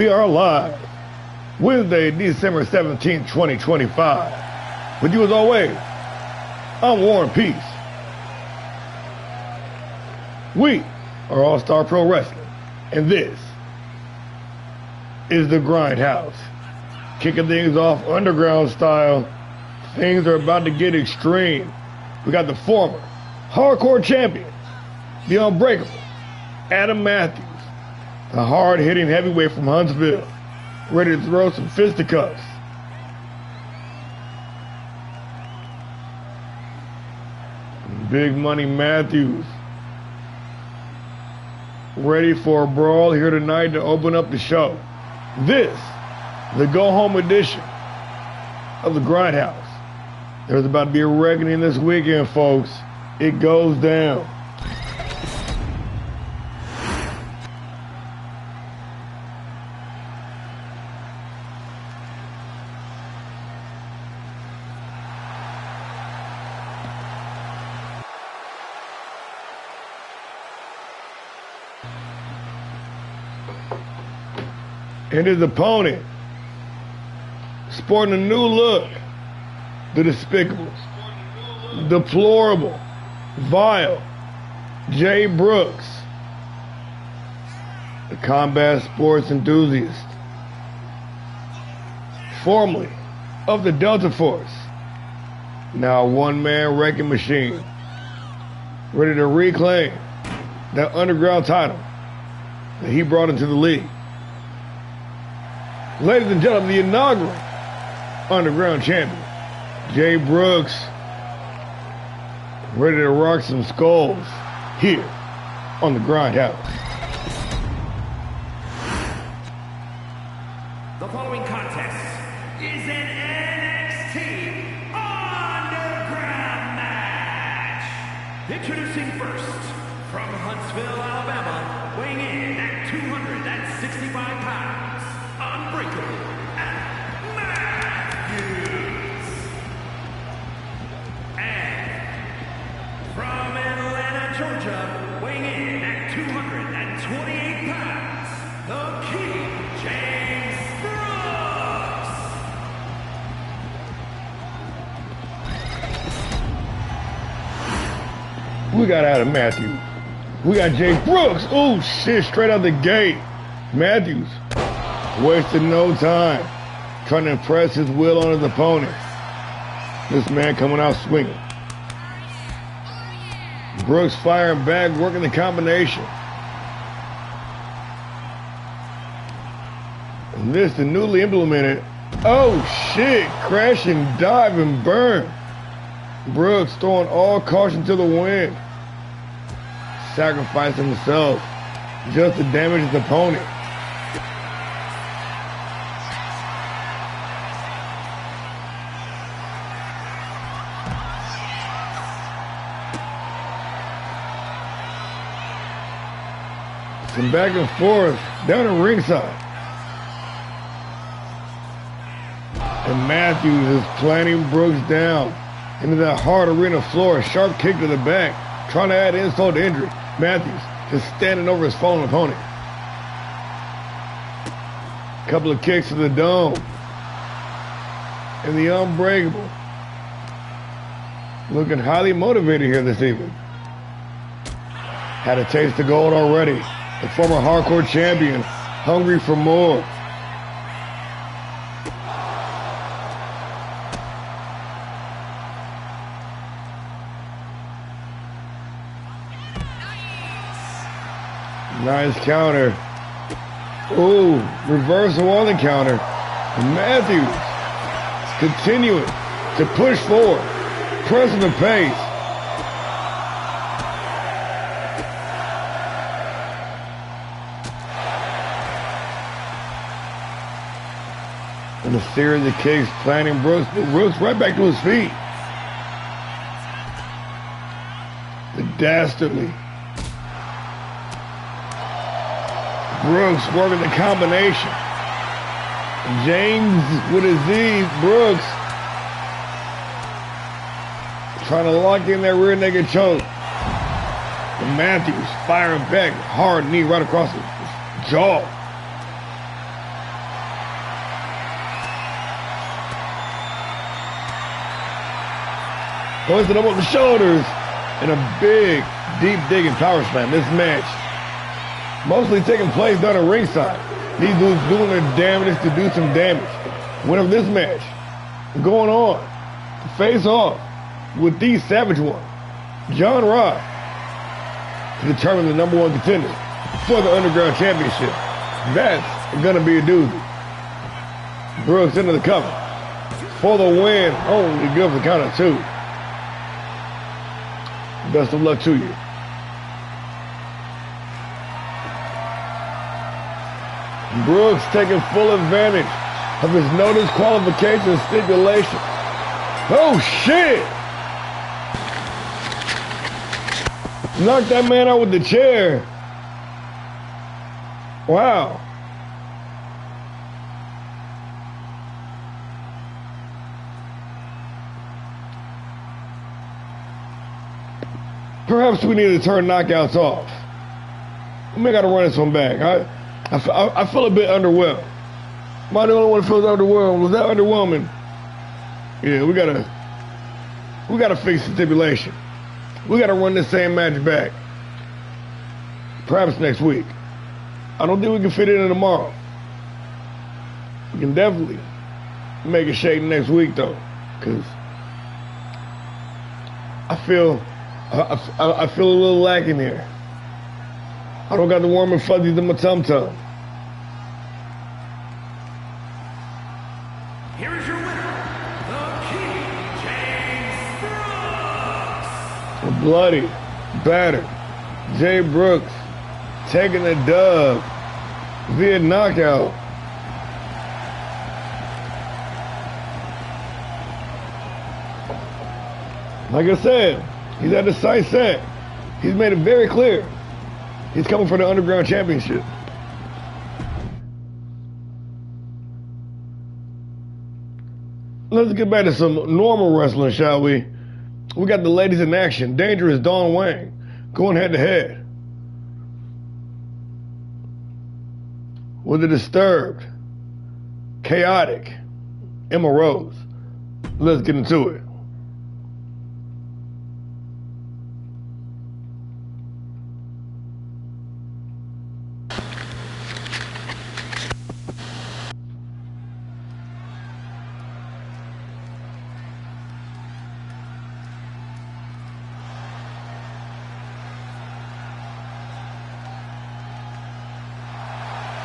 We are live, Wednesday, December 17th, 2025. With you as always, I'm Warren Peace. We are All-Star Pro Wrestling, and this is the GrindHouse. Kicking things off underground style. Things are about to get extreme. We got the former hardcore champion, the unbreakable Adam Matthews, the hard-hitting heavyweight from Huntsville, ready to throw some fisticuffs. Big Money Matthews, ready for a brawl here tonight to open up the show. This, the go-home edition of the GrindHouse. There's about to be a reckoning this weekend, folks. It goes down. And his opponent, sporting a new look, the despicable, deplorable, vile Jay Brooks, the combat sports enthusiast, formerly of the Delta Force, now a one-man wrecking machine, ready to reclaim that underground title that he brought into the league. Ladies and gentlemen, the inaugural underground champion, Jay Brooks, ready to rock some skulls here on the GrindHouse. The following contest is an NXT Underground match. Introducing first, from Huntsville, Alabama, weighing in at 265 pounds, unbreakable Adam Matthews. And from Atlanta, Georgia, weighing in at 228 pounds, the King, James Brooks. We got Adam Matthews. We got Jay Brooks. Oh shit, straight out the gate. Matthews wasted no time trying to impress his will on his opponent. This man coming out swinging. Brooks firing back, working the combination. And this, the newly implemented, oh shit, crash and dive and burn. Brooks throwing all caution to the wind. Sacrificing himself just to damage his opponent. Some back and forth down the ringside. And Matthews is planting Brooks down into that hard arena floor. A sharp kick to the back, trying to add insult to injury. Matthews just standing over his fallen opponent. Couple of kicks to the dome. And the unbreakable looking highly motivated here this evening. Had a taste of gold already. The former hardcore champion, hungry for more. Nice counter. Ooh, reversal on the counter. And Matthews continuing to push forward, pressing the pace. And a series of kicks planting Brooks right back to his feet. The dastardly Brooks working the combination. James with his Z, Brooks trying to lock in that rear naked choke. And Matthews firing back, hard knee right across his jaw. hoisting up on the shoulders, and a big, deep digging power slam. This match mostly taking place down at ringside. These dudes doing their damnedest to do some damage. Winner of this match, going on to face off with the Savage One, John Rod, to determine the #1 contender for the Underground Championship. That's gonna be a doozy. Brooks into the cover for the win. Only good for the count of 2. Best of luck to you. Brooks taking full advantage of his no disqualification stipulation. Oh shit! Knocked that man out with the chair. Wow. Perhaps we need to turn knockouts off. We may gotta run this one back. I feel a bit underwhelmed. Am I the only one who feels underwhelmed? Was that underwhelming? Yeah, we gotta fix the stipulation. We gotta run this same match back. Perhaps next week. I don't think we can fit it in tomorrow. We can definitely make it shake next week though, cause I feel a little lacking here. I don't got the warm and fuzzies in my tum-tum. Here is your winner, the King, James Brooks. A bloody, battered Jay Brooks taking the dub via knockout. Like I said, he's at the sight set. He's made it very clear. He's coming for the Underground Championship. Let's get back to some normal wrestling, shall we? We got the ladies in action. Dangerous Dawn Wang going head to head with the disturbed, chaotic Emma Rose. Let's get into it.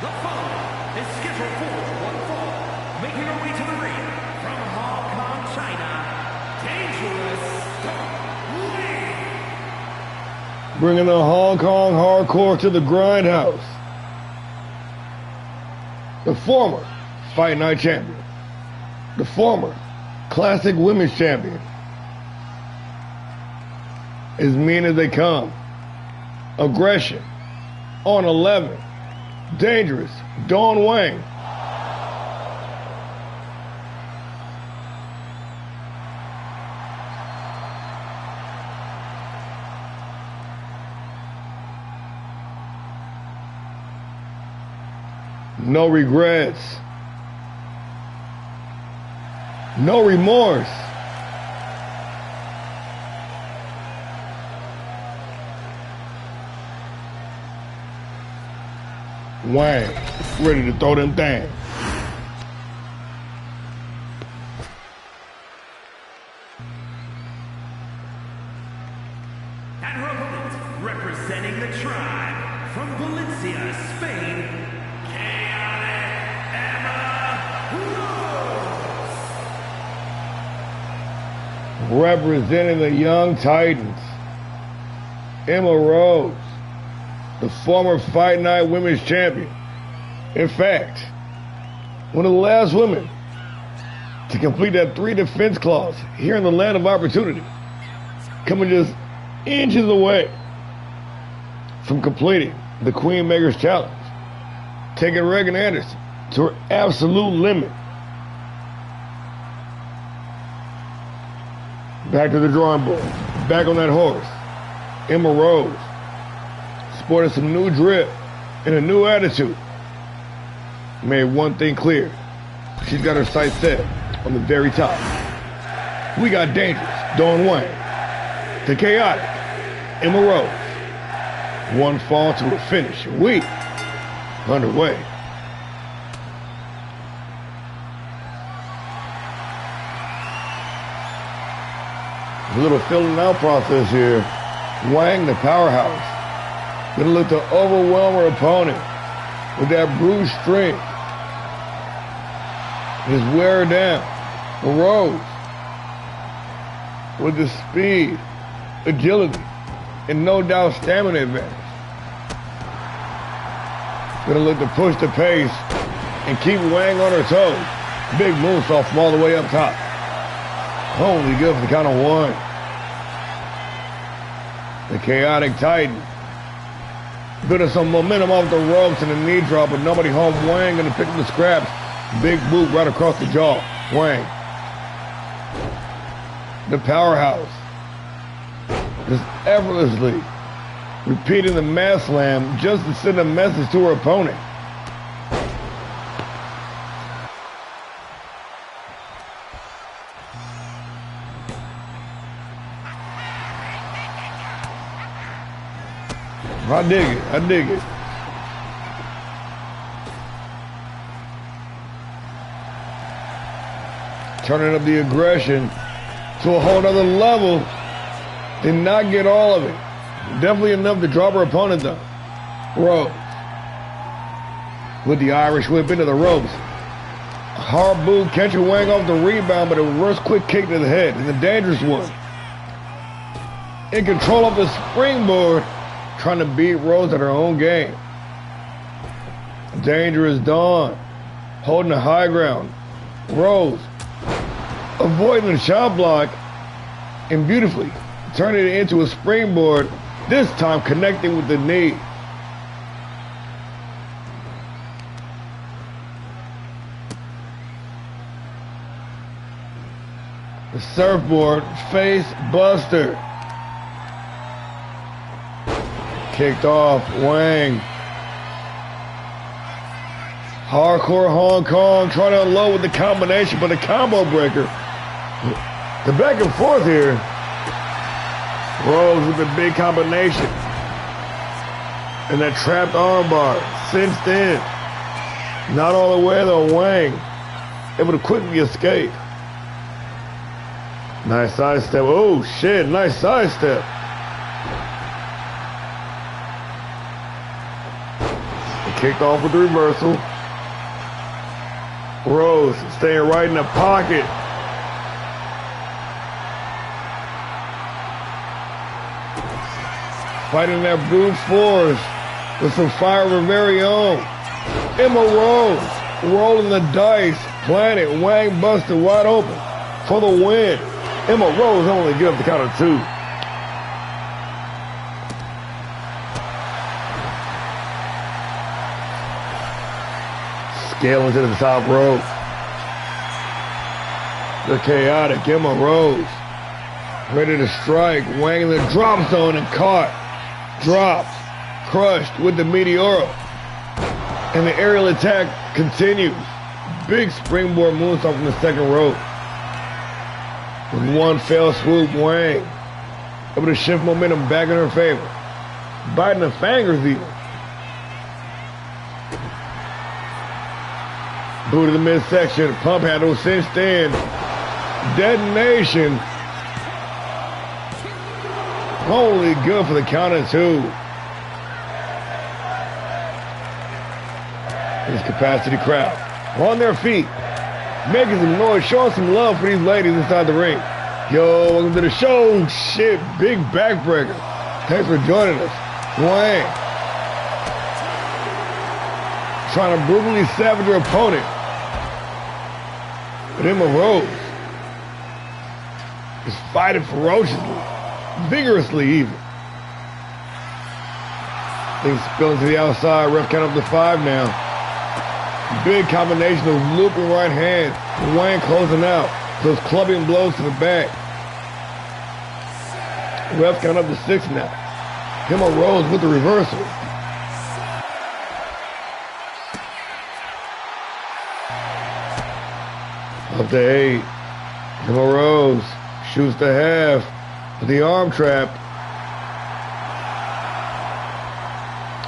The following is scheduled for one fall, making her way to the ring from Hong Kong, China, Dangerous Dawn Wang. Bringing the Hong Kong hardcore to the GrindHouse. The former Fight Night champion. The former Classic Women's champion. As mean as they come. Aggression on 11. Dangerous Dawn Wang. No regrets. No remorse. Wang, ready to throw them things. And her opponent, representing the tribe from Valencia, Spain, Chaotic Emma Rose. Representing the Young Titans, Emma Rose, the former Fight Night Women's champion. In fact, one of the last women to complete that 3 defense clause here in the land of opportunity, coming just inches away from completing the Queen Maker's Challenge, taking Reagan Anderson to her absolute limit. Back to the drawing board, back on that horse, Emma Rose, sporting some new drip and a new attitude. Made one thing clear. She's got her sights set on the very top. We got Dangerous Don Wayne. The chaotic Emma Rose. One fall to a finish. We underway. A little filling out process here. Wang, the powerhouse, gonna look to overwhelm her opponent with that brute strength. Just wear her down. Rose with the speed, agility, and no doubt stamina advantage. Gonna look to push the pace and keep Wang on her toes. Big moonsault from all the way up top. Only good for the count of one. The chaotic Titan. Building some momentum off the ropes and a knee drop, but nobody home. Wang gonna pick up the scraps. Big boot right across the jaw. Wang. The powerhouse. Just effortlessly repeating the mat slam just to send a message to her opponent. I dig it. I dig it. Turning up the aggression to a whole nother level. Did not get all of it. Definitely enough to drop her opponent though. Rose. With the Irish whip into the ropes. Hard boot, catching Wang off the rebound, but a reverse quick kick to the head. And a dangerous one. In control of the springboard. Trying to beat Rose at her own game. Dangerous Dawn. Holding the high ground. Rose. Avoiding the shot block. And beautifully turning it into a springboard. This time connecting with the knee. The surfboard face buster. Kicked off, Wang. Hardcore Hong Kong trying to unload with the combination, but the combo breaker. The back and forth here. Rose with the big combination. And that trapped armbar, cinched in. Not all the way though, Wang. Able to quickly escape. Nice sidestep. Oh shit, nice sidestep. Kicked off with the reversal. Rose staying right in the pocket. Fighting that brute force with some fire of her very own. Emma Rose rolling the dice. Planet Wang busted wide open for the win. Emma Rose only give up the count of two. Scaling to the top rope. The chaotic Emma Rose. Ready to strike. Wang in the drop zone and caught. Dropped. Crushed with the Meteoro. And the aerial attack continues. Big springboard moonsault from the second rope. With one fell swoop, Wang able to shift momentum back in her favor. Biting the fingers even. Boot to the midsection, pump handle cinched in. Detonation. Only good for the count of two. This capacity crowd on their feet, making some noise, showing some love for these ladies inside the ring. Yo, welcome to the show. Shit, big backbreaker. Thanks for joining us. Wang. Trying to brutally savage her opponent. But Emma Rose is fighting ferociously, vigorously even. Things spilling to the outside, ref count up to 5 now. Big combination of looping right hand, Wang closing out. Those clubbing blows to the back. Ref count up to 6 now. Emma Rose with the reversal. Up to 8. Emma Rose Shoots the half. The arm trap.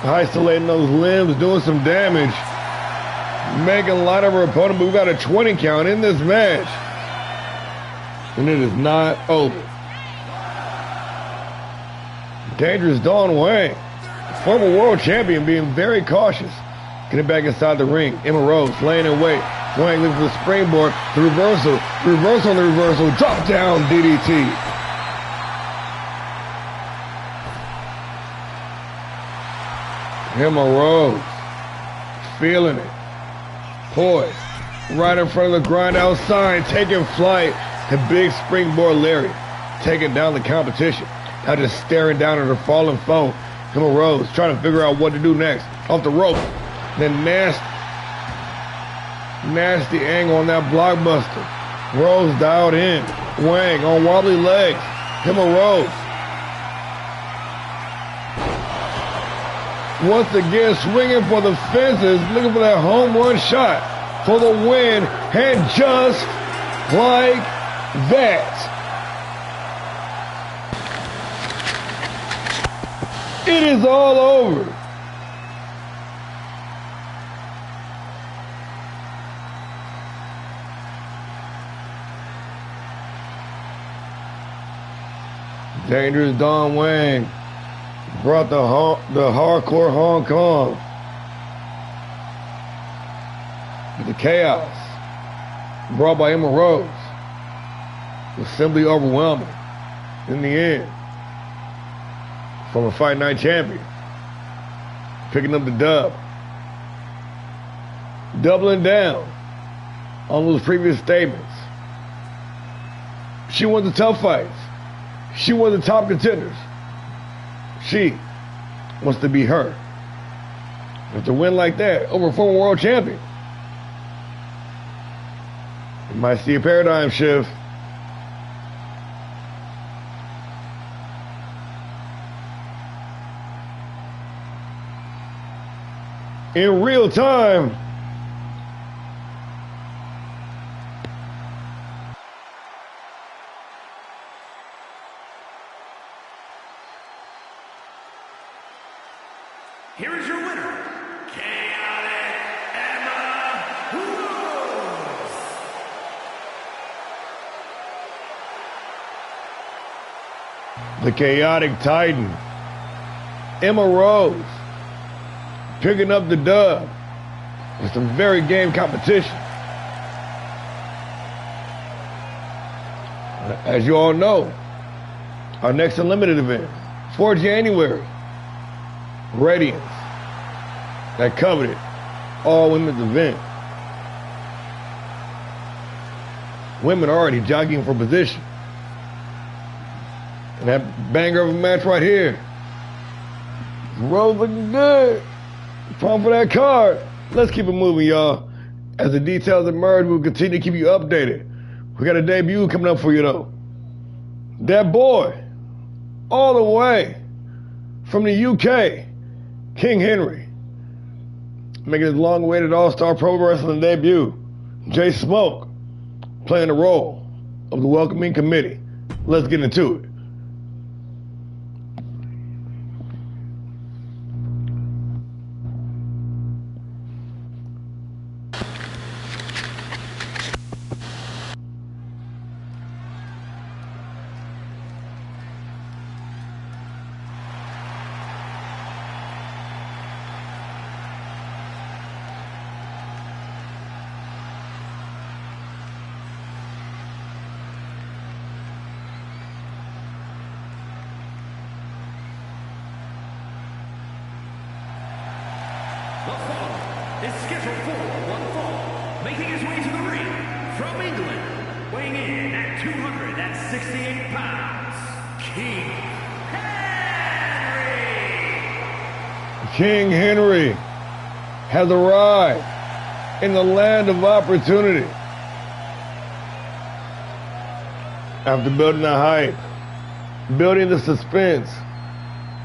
Isolating those limbs, doing some damage. Making light of her opponent, but we got a 20 count in this match. And it is not over. Dangerous Dawn Wang, former world champion, being very cautious. Getting back inside the ring. Emma Rose laying in wait. Wang looking for the springboard. The reversal. The reversal on the reversal. Drop down DDT. Emma Rose. Feeling it. Poised. Right in front of the GrindHouse sign. Taking flight. The big springboard Larry. Taking down the competition. Now just staring down at her fallen foe. Emma Rose trying to figure out what to do next. Off the rope. Then nasty angle on that blockbuster. Rose dialed in. Wang on wobbly legs. Emma Rose. Once again swinging for the fences. Looking for that home run shot for the win. And just like that, it is all over. Dangerous Dawn Wang brought the hardcore Hong Kong. The chaos brought by Emma Rose was simply overwhelming in the end. From a Fight Night champion, picking up the dub. Doubling down on those previous statements. She won the tough fights. She won the top contenders. She wants to be her. With a win like that over a former world champion, you might see a paradigm shift. In real time. Here is your winner, Chaotic Emma Rose. The Chaotic Titan, Emma Rose, picking up the dub with some very game competition. As you all know, our next Unlimited event for January, Radiance, that coveted all women's event. Women are already jockeying for position. And that banger of a match right here. Rose looking good. Pump for that card. Let's keep it moving, y'all. As the details emerge, we'll continue to keep you updated. We got a debut coming up for you, though. That boy, all the way from the UK, King Henry, making his long-awaited All-Star Pro Wrestling debut. Jay Smoke, playing the role of the welcoming committee. Let's get into it. The following is scheduled for one fall, making his way to the ring from England, weighing in at 268 pounds, King Henry. King Henry has arrived in the land of opportunity. After building the hype, building the suspense,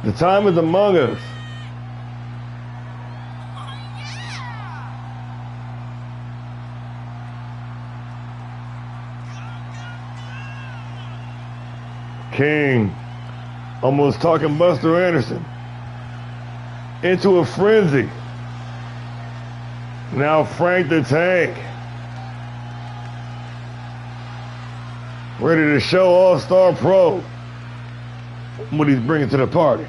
the time is among us. King almost talking Buster Anderson into a frenzy. Now Frank the Tank ready to show All-Star Pro what he's bringing to the party.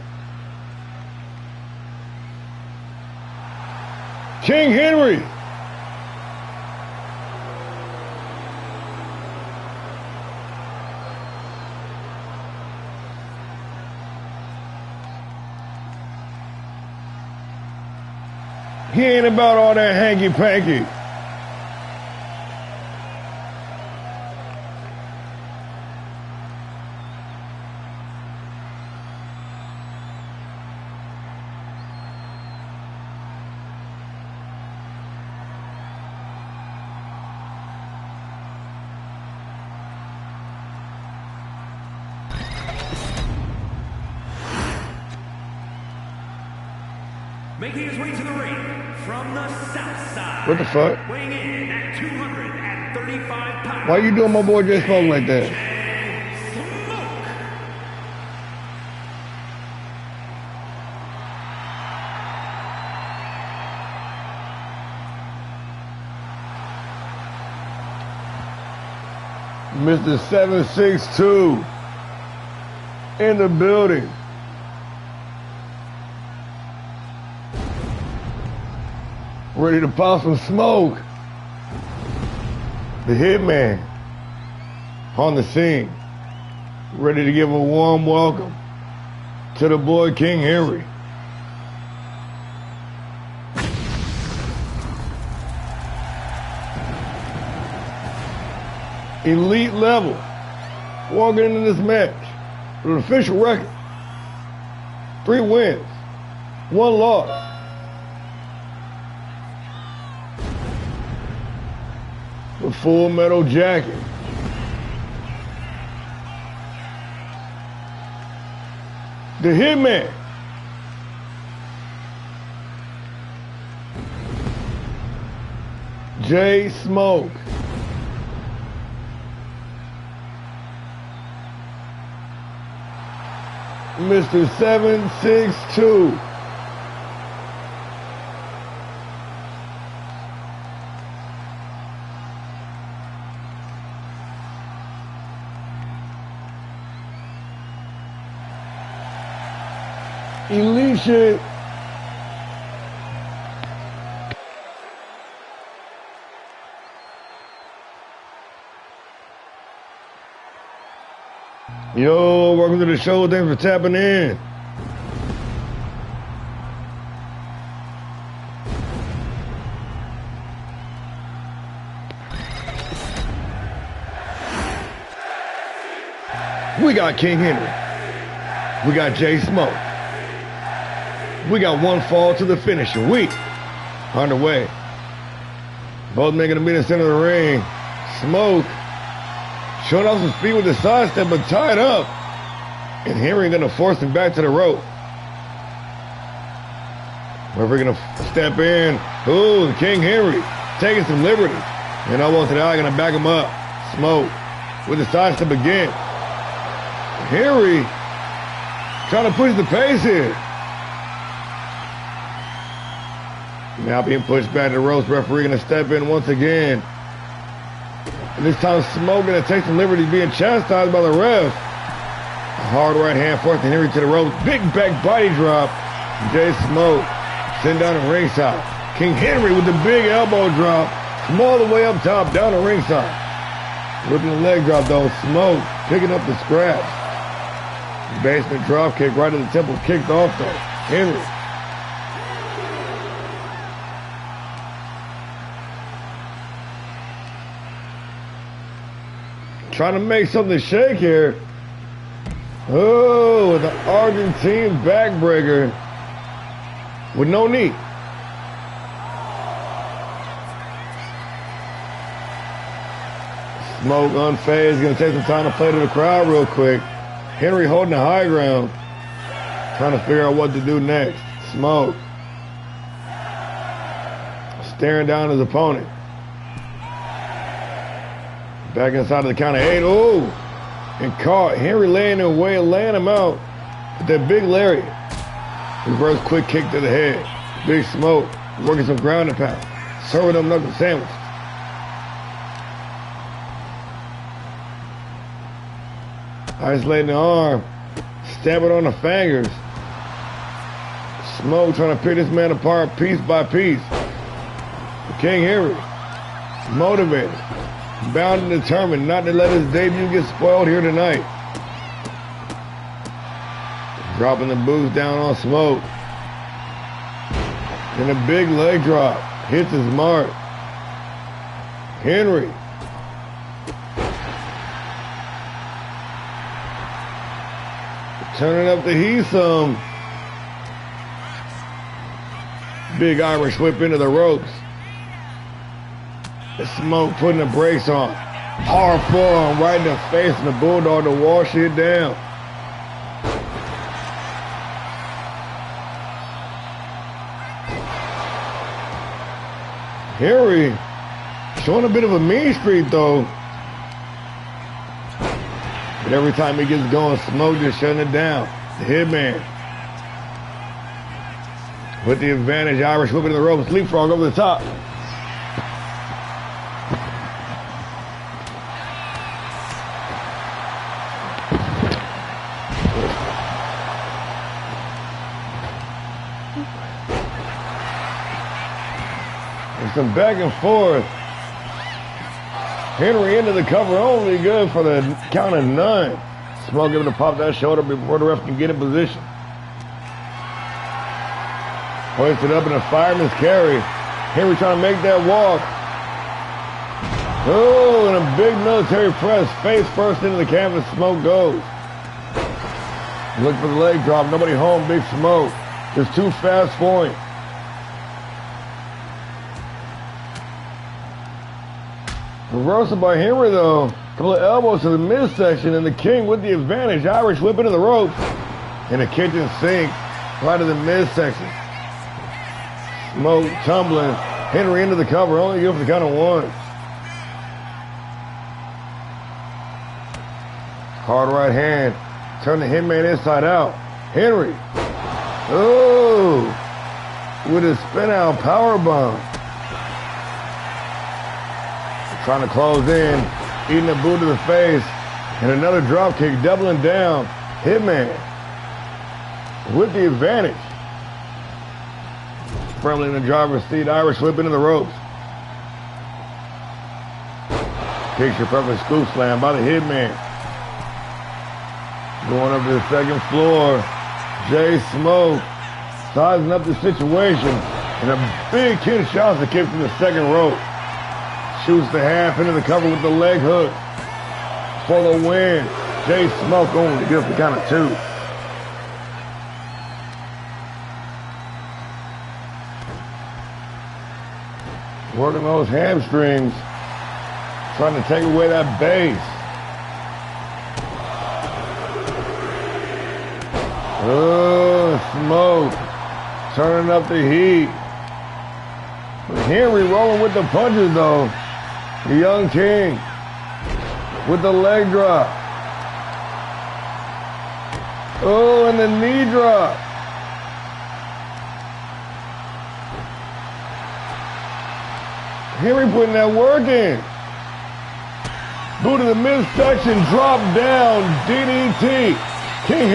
King Henry. He ain't about all that hanky-panky. Making his way to the ring from the south side. What the fuck? Weighing in at 235 pounds. Why you doing my boy Jay Smoke like that? Mr. 762 in the building. Ready to pop some smoke. The Hitman on the scene. Ready to give a warm welcome to the boy King Henry. Elite level. Walking into this match with an official record. 3 wins, 1 loss. A Full Metal Jacket. The Hitman. Jay Smoke. Mr. 762. Elite shit. Yo, welcome to the show. Thanks for tapping in. We got King Henry. We got Jay Smoke. We got one fall to the finisher. We underway. Both making a meet in the center of the ring. Smoke showing off some speed with the sidestep, but tied up. And Henry gonna force him back to the rope. Referee gonna step in. Ooh, King Henry taking some liberty. And almost to the eye, gonna back him up. Smoke with the sidestep again. Henry trying to push the pace here. Now being pushed back to the ropes. Referee gonna step in once again. And this time Smoke gonna take some liberties, being chastised by the ref. A hard right hand forcing Henry to the ropes. Big back body drop. Jay Smoke sitting down at ringside. King Henry with the big elbow drop from all the way up top down to ringside. Looking the leg drop though. Smoke picking up the scraps. Basement drop kick right to the temple, kicked off though. Henry. Trying to make something shake here. Oh, the Argentine backbreaker with no knee. Smoke unfazed, gonna take some time to play to the crowd real quick. Henry holding the high ground, trying to figure out what to do next. Smoke staring down his opponent. Back inside of the count of 8. Oh, and caught. Henry laying in way, laying him out with that big lariat. Reverse quick kick to the head. Big Smoke working some ground and pound. Serving them knuckle sandwiches. Isolating the arm. Stabbing on the fingers. Smoke trying to pick this man apart piece by piece. King Henry, motivated, bound and determined not to let his debut get spoiled here tonight. Dropping the boots down on Smoke. And a big leg drop. Hits his mark. Henry. Turning up the heat some. Big Irish whip into the ropes. The Smoke putting the brakes on. Hard forearm right in the face of the Bulldog to wash it down. Henry showing a bit of a mean streak though. But every time he gets going, Smoke just shutting it down. The Hitman. With the advantage, Irish whipping in the ropes, leapfrog over the top. There's some back and forth. Henry into the cover, only good for the count of 9. Smoke able to pop that shoulder before the ref can get in position. Hoisted up in a fireman's carry. Henry trying to make that walk. Oh, and a big military press. Face first into the canvas. Smoke goes. Look for the leg drop. Nobody home. Big Smoke. Just too fast for him. Reversal by Henry though. Couple of elbows to the midsection and the King with the advantage. Irish whip into the ropes. And a kitchen sink right to the midsection. Smoke tumbling. Henry into the cover. Only good for the count of 1. Hard right hand. Turn the Hitman inside out. Henry. Oh. With a spin out power bomb. Trying to close in. Eating a boot to the face. And another drop kick. Doubling down. Hitman. With the advantage. Firmly in the driver's seat. Irish whip into the ropes. Picture perfect scoop slam by the Hitman. Going up to the second floor. Jay Smoke sizing up the situation. And a big Kinshasa kick from the second rope. Shoots the half into the cover with the leg hook. For the win. Jay Smoke only good for count of 2. Working those hamstrings. Trying to take away that base. Oh, Smoke. Turning up the heat. But Henry rolling with the punches though. The young King. With the leg drop. Oh, and the knee drop. Henry putting that work in. Boot to the midsection, drop down, DDT. King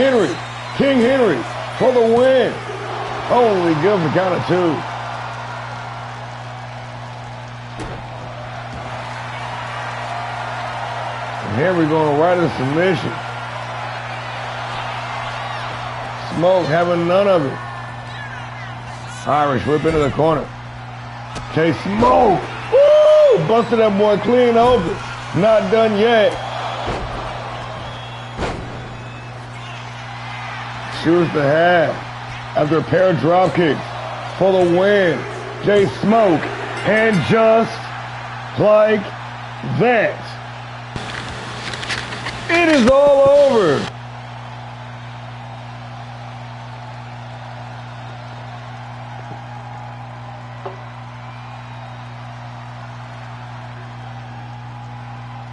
Henry for the win. Only good for count of 2. And Henry going right to submission. Smoke having none of it. Irish whip into the corner. Jay Smoke. Woo! Busted that boy clean open. Not done yet. Shoots the half after a pair of drop kicks for the win. Jay Smoke. And just like that, it is all over.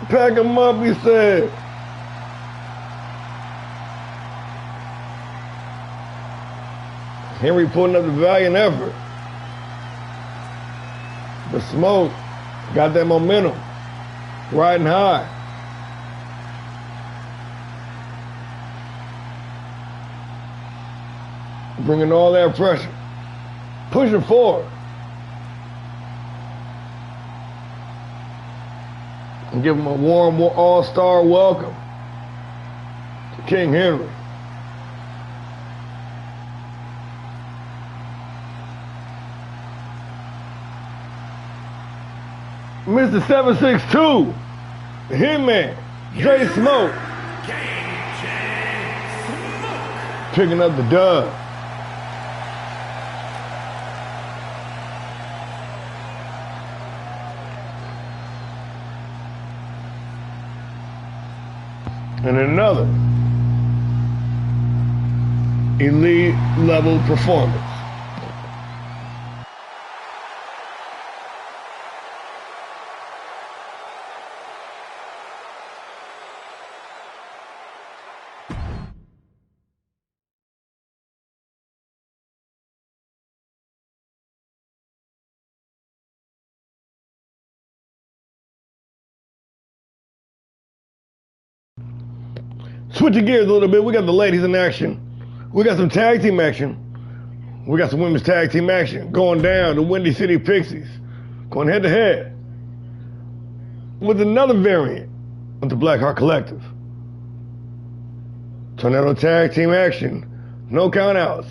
Pack him up, he said. Henry putting up the valiant effort. The Smoke got that momentum, riding high. Bringing all that pressure, pushing forward. And give him a warm all-star welcome to King Henry. Mr. 762, the Hitman, Jay Smoke, picking up the dub. And another elite level performance. Switching gears a little bit, we got the ladies in action. We got some tag team action. We got some women's tag team action going down. The Windy City Pixies going head to head with another variant of the Blackheart Collective. Tornado tag team action. No count outs,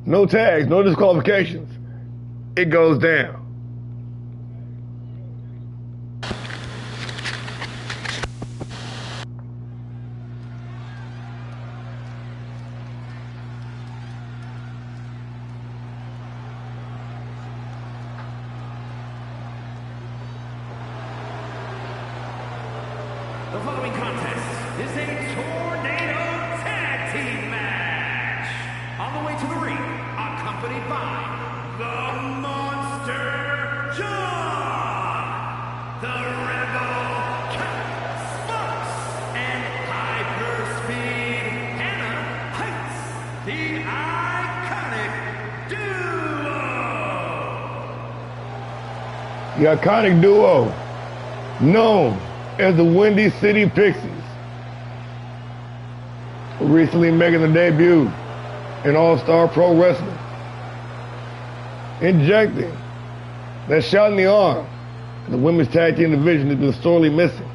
no tags, no disqualifications. It goes down. The following contest is a tornado tag team match. On the way to the ring, accompanied by the Monster John, the Rebel Cat Sparks, and Hyperspeed Hannah Heights, the iconic duo. The iconic duo known as the Windy City Pixies, recently making their debut in ALLSTAR Pro Wrestling, injecting that shot in the arm the women's tag team division has been sorely missing.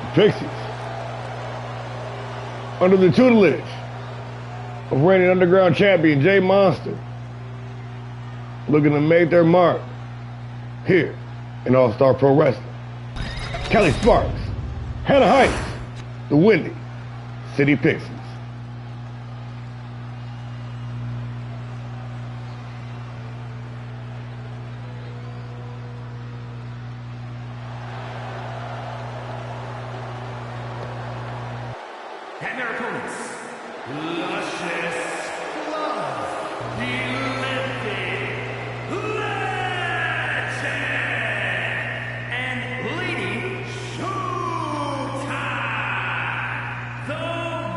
The Pixies, under the tutelage of reigning underground champion Jay Monster, looking to make their mark here in ALLSTAR Pro Wrestling. Kelly Sparks, Hannah Heights, the Windy City Pixies. And their opponents, Luscious Love, the Lengthy Legend, and Lady Showtime, the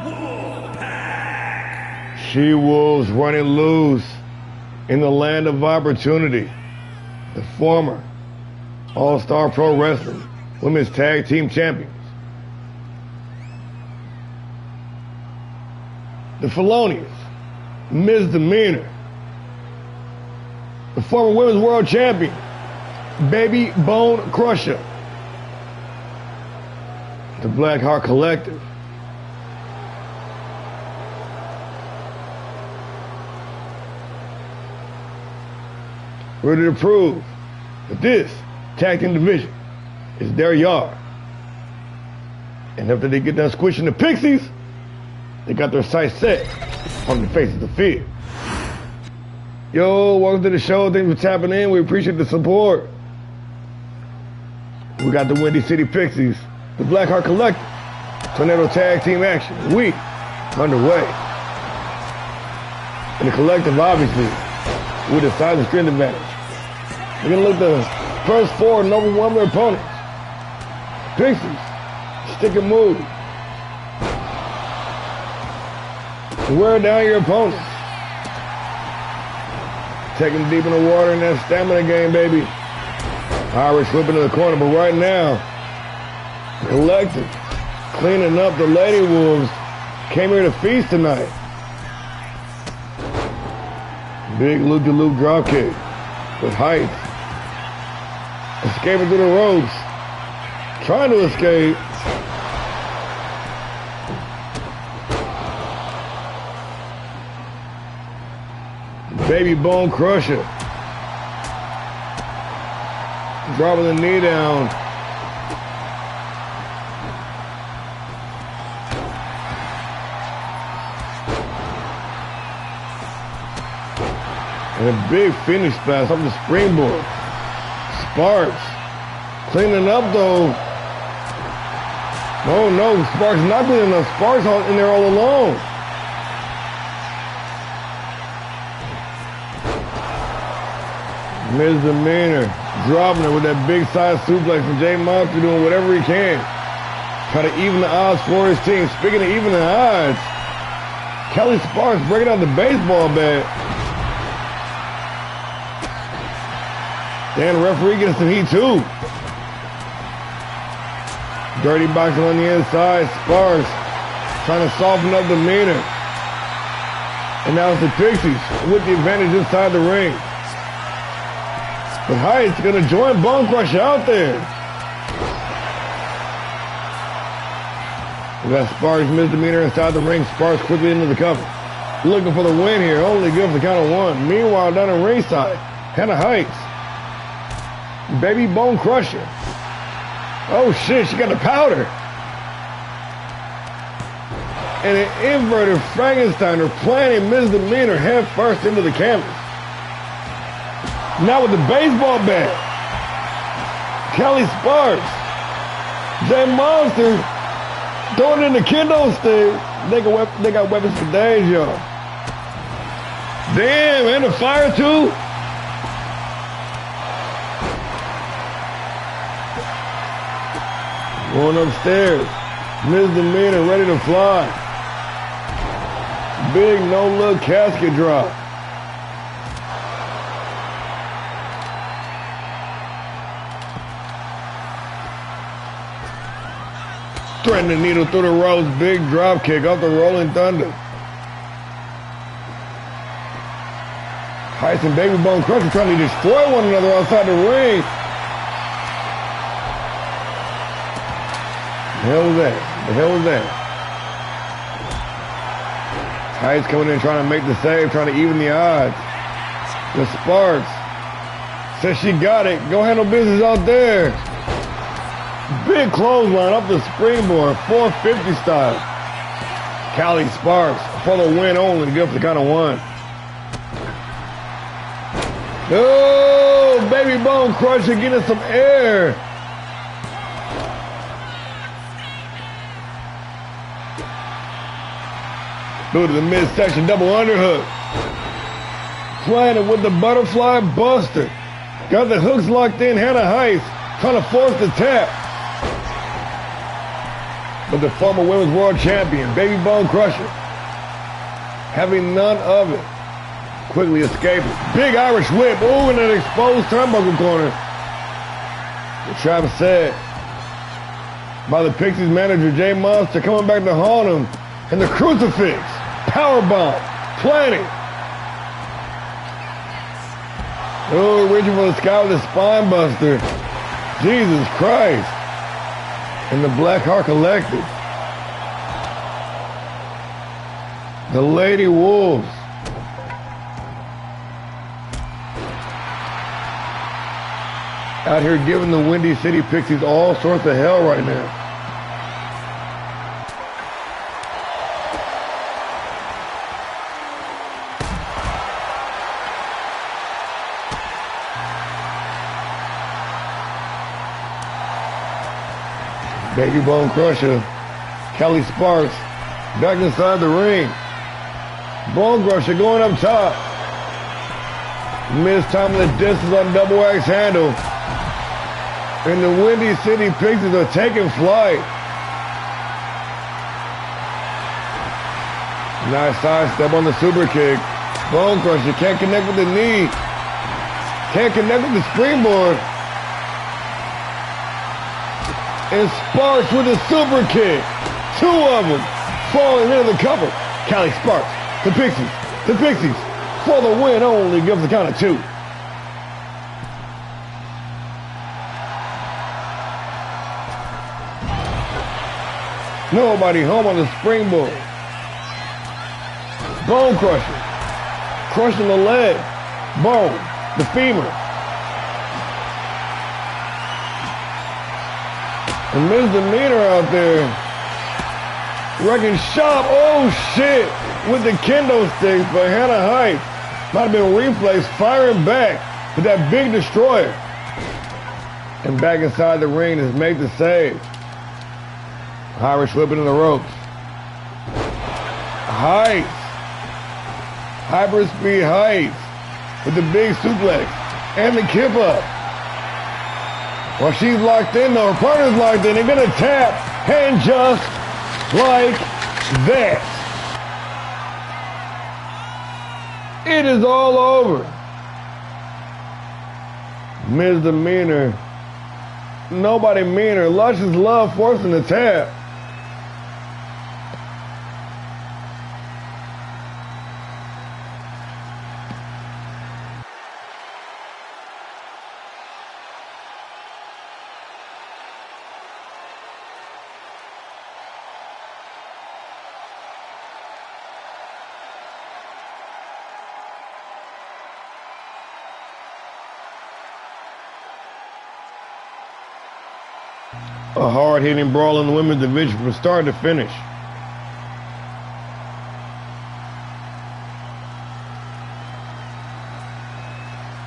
Wolfpack. She Wolves running loose in the land of opportunity. The former ALLSTAR Pro Wrestling Women's Tag Team Champions. The felonious misdemeanor. The former Women's World Champion, Baby Bone Crusher. The Blackheart Collective. Ready to prove that this tag team division is their yard. And after they get done squishing the Pixies, they got their sights set on the faces of fear. Yo, welcome to the show. Thanks for tapping in. We appreciate the support. We got the Windy City Pixies, the Blackheart Collective, Tornado Tag Team action. We underway. And the Collective, obviously, with a size and strength advantage. We're going to look at the first four and overwhelm their opponents. Pixies, stick and move. Wear down your opponents. Taking deep in the water in that stamina game, baby. Irish whip into the corner, but right now, collecting, cleaning up. The Lady Wolves came here to feast tonight. Big loop-de-loop drop kick with height. Escaping through the ropes. Trying to escape. Baby bone crusher. Dropping the knee down. And a big finish pass off the springboard. Sparks. Cleaning up though. Oh no, Sparks not cleaning up. Sparks in there all alone. Misdemeanor, dropping it with that big side suplex, and Jay Monster doing whatever he can. Try to even the odds for his team. Speaking of even the odds, Kelly Sparks breaking out the baseball bat. Dan, the referee gets some heat too. Dirty boxing on the inside. Sparks trying to soften up the demeanor. And now it's the Pixies with the advantage inside the ring. But Height's going to join Bone Crusher out there. We got Sparks misdemeanor inside the ring. Sparks quickly into the cover. Looking for the win here. Only good for the count of one. Meanwhile, down in ringside, Hannah Heights. Baby Bone Crusher. Oh shit, she got the powder. And an inverted Frankensteiner planting misdemeanor head first into the canvas. Now with the baseball bat, Kelly Sparks, Jay Monster, throwing in the kendo stick. They got weapons for days, y'all. Damn, and the fire too. Going upstairs, misdemeanor ready to fly. Big no-look casket drop. Threatening needle through the ropes, big drop kick off the Rolling Thunder. Heights and Baby Bone Crusher trying to destroy one another outside the ring. The hell was that? The hell was that? Heights coming in trying to make the save, trying to even the odds. The Sparks says she got it. Go handle business out there. Big clothesline up the springboard, 450 style. Callie Sparks for the win only, good for the count of one. Oh, Baby Bone Crusher getting some air. Through to the midsection, double underhook. Playing it with the butterfly buster. Got the hooks locked in, Hannah Heights trying to force the tap. But the former women's world champion, Baby Bone Crusher, having none of it. Quickly escaping. Big Irish whip. Ooh, in an exposed turnbuckle corner. The trap set by the Pixies manager, Jay Monster, coming back to haunt him. And the crucifix. Powerbomb. Planning. Oh, reaching for the sky with a spine buster. Jesus Christ. And the Black Heart Collective. The Lady Wolves. Out here giving the Windy City Pixies all sorts of hell right now. Baby Bone Crusher, Kelly Sparks, back inside the ring. Bone Crusher going up top. Mistiming the distance on double axe handle. And the Windy City Pixies are taking flight. Nice side step on the super kick. Bone Crusher can't connect with the knee. Can't connect with the springboard. And Sparks with a super kick. Two of them falling into the cover. Callie Sparks, the Pixies for the win only, gives the count of 2. Nobody home on the springboard. Bone crusher. Crushing the leg. Bone. The femur. And Misdemeanor out there. Wrecking shop. Oh shit. With the kendo sticks. But Hannah Heights might have been replays firing back with that big destroyer. And back inside the ring is made the save. Irish whipping in the ropes. Heights. Hyperspeed Heights with the big suplex and the kip up. While she's locked in, though, her partner's locked in, they're going to tap, and just like that, it is all over. Misdemeanor. Nobody meaner. Luscious Love forcing the tap. A hard-hitting brawl in the women's division from start to finish.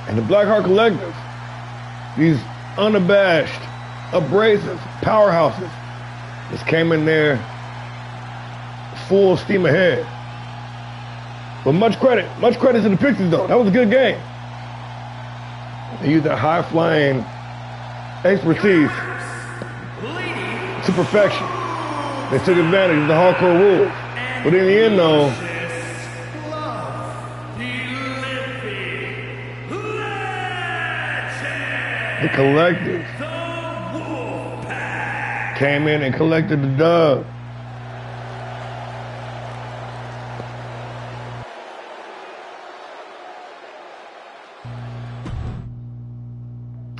And the Blackheart Collective, these unabashed, abrasive powerhouses, just came in there full steam ahead. But much credit to the Pixies, though. That was a good game. They used their high-flying expertise to perfection. They took advantage of the hardcore rules. But in the end, though, the Collective came in and collected the dub.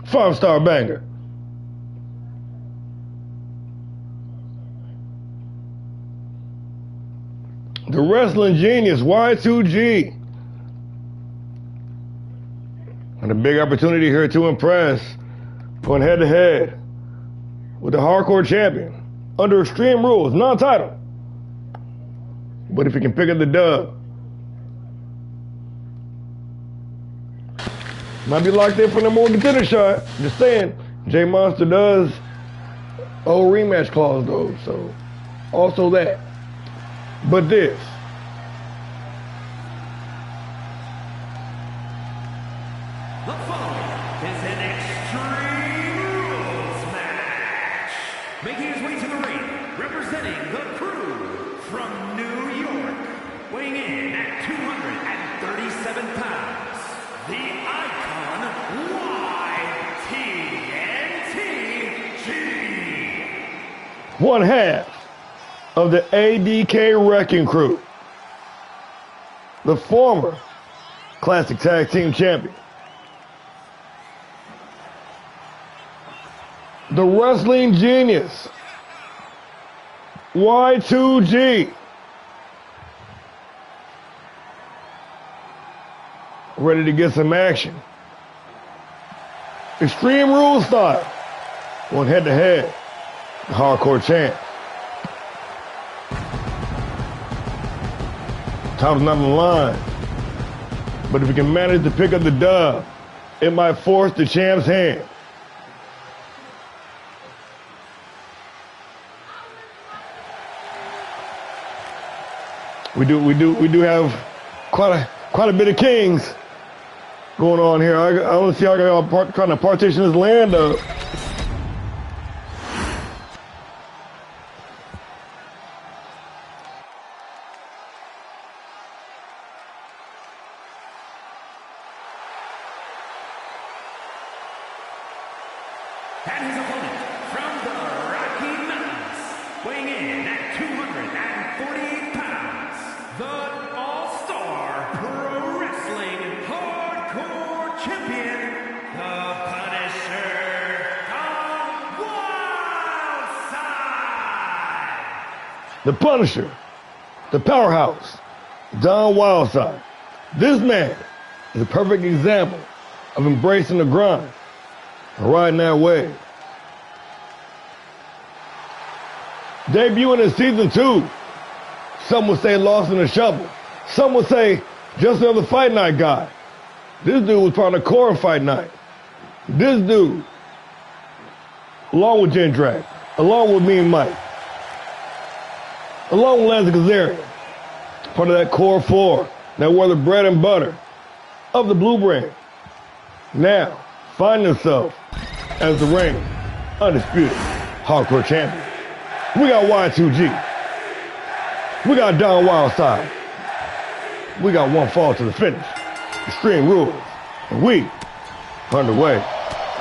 Five-star banger. The wrestling genius, Y2G. And a big opportunity here to impress, going head-to-head with the hardcore champion under Extreme Rules, non-title. But if he can pick up the dub, might be locked in for the more contender shot. Just saying, J Monster does owe rematch clause though, so also that. But this. The following is an Extreme Rules match. Making his way to the ring, representing the Crew from New York, weighing in at 237 pounds, the Icon YTNTG. One half of the ADK Wrecking Crew, the former Classic Tag Team Champion, the wrestling genius, Y2G, ready to get some action. Extreme Rules style, going head to head, the hardcore champ. Time's not on the line. But if he can manage to pick up the dub, it might force the champ's hand. We do have quite a bit of kings going on here. I want to see how y'all trying to partition this land up. And his opponent from the Rocky Mountains, weighing in at 248 pounds, the All-Star Pro Wrestling Hardcore Champion, the Punisher, Wildside. The Punisher, the powerhouse, Don Wildside. This man is a perfect example of embracing the grind and riding that wave. Debuting in season 2, some would say lost in the shuffle. Some would say just another fight night guy. This dude was part of the core of fight night. This dude, along with Jindrak, along with Mean Mike, along with Lance Kazarian, part of that core 4 that were the bread and butter of the Blue Brand, now find themselves as the reigning, undisputed hardcore champion. We got Y2G. We got Don Wildside. We got one fall to the finish. Extreme Rules. And we underway.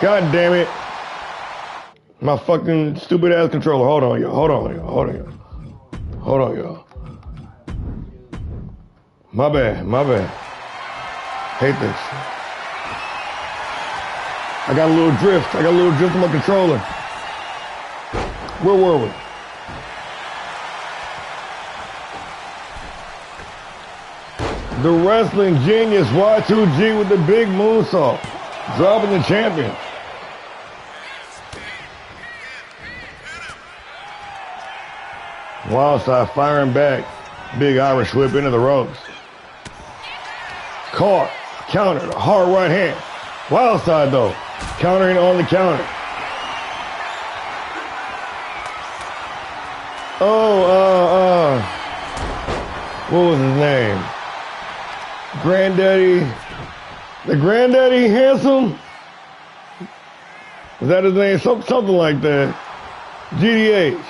God damn it. My fucking stupid ass controller. Hold on, y'all. Hold on, y'all. Hold on, y'all. Hold on, y'all. My bad. My bad. Hate this. I got a little drift. I got a little drift on my controller. Where were we? The wrestling genius Y2G with the big moonsault, dropping the champion. Wildside firing back, big Irish whip into the ropes. Caught, countered, a hard right hand. Wildside though, countering on the counter. What was his name? Granddaddy, the Granddaddy Handsome? Was that his name? Something like that. GDH.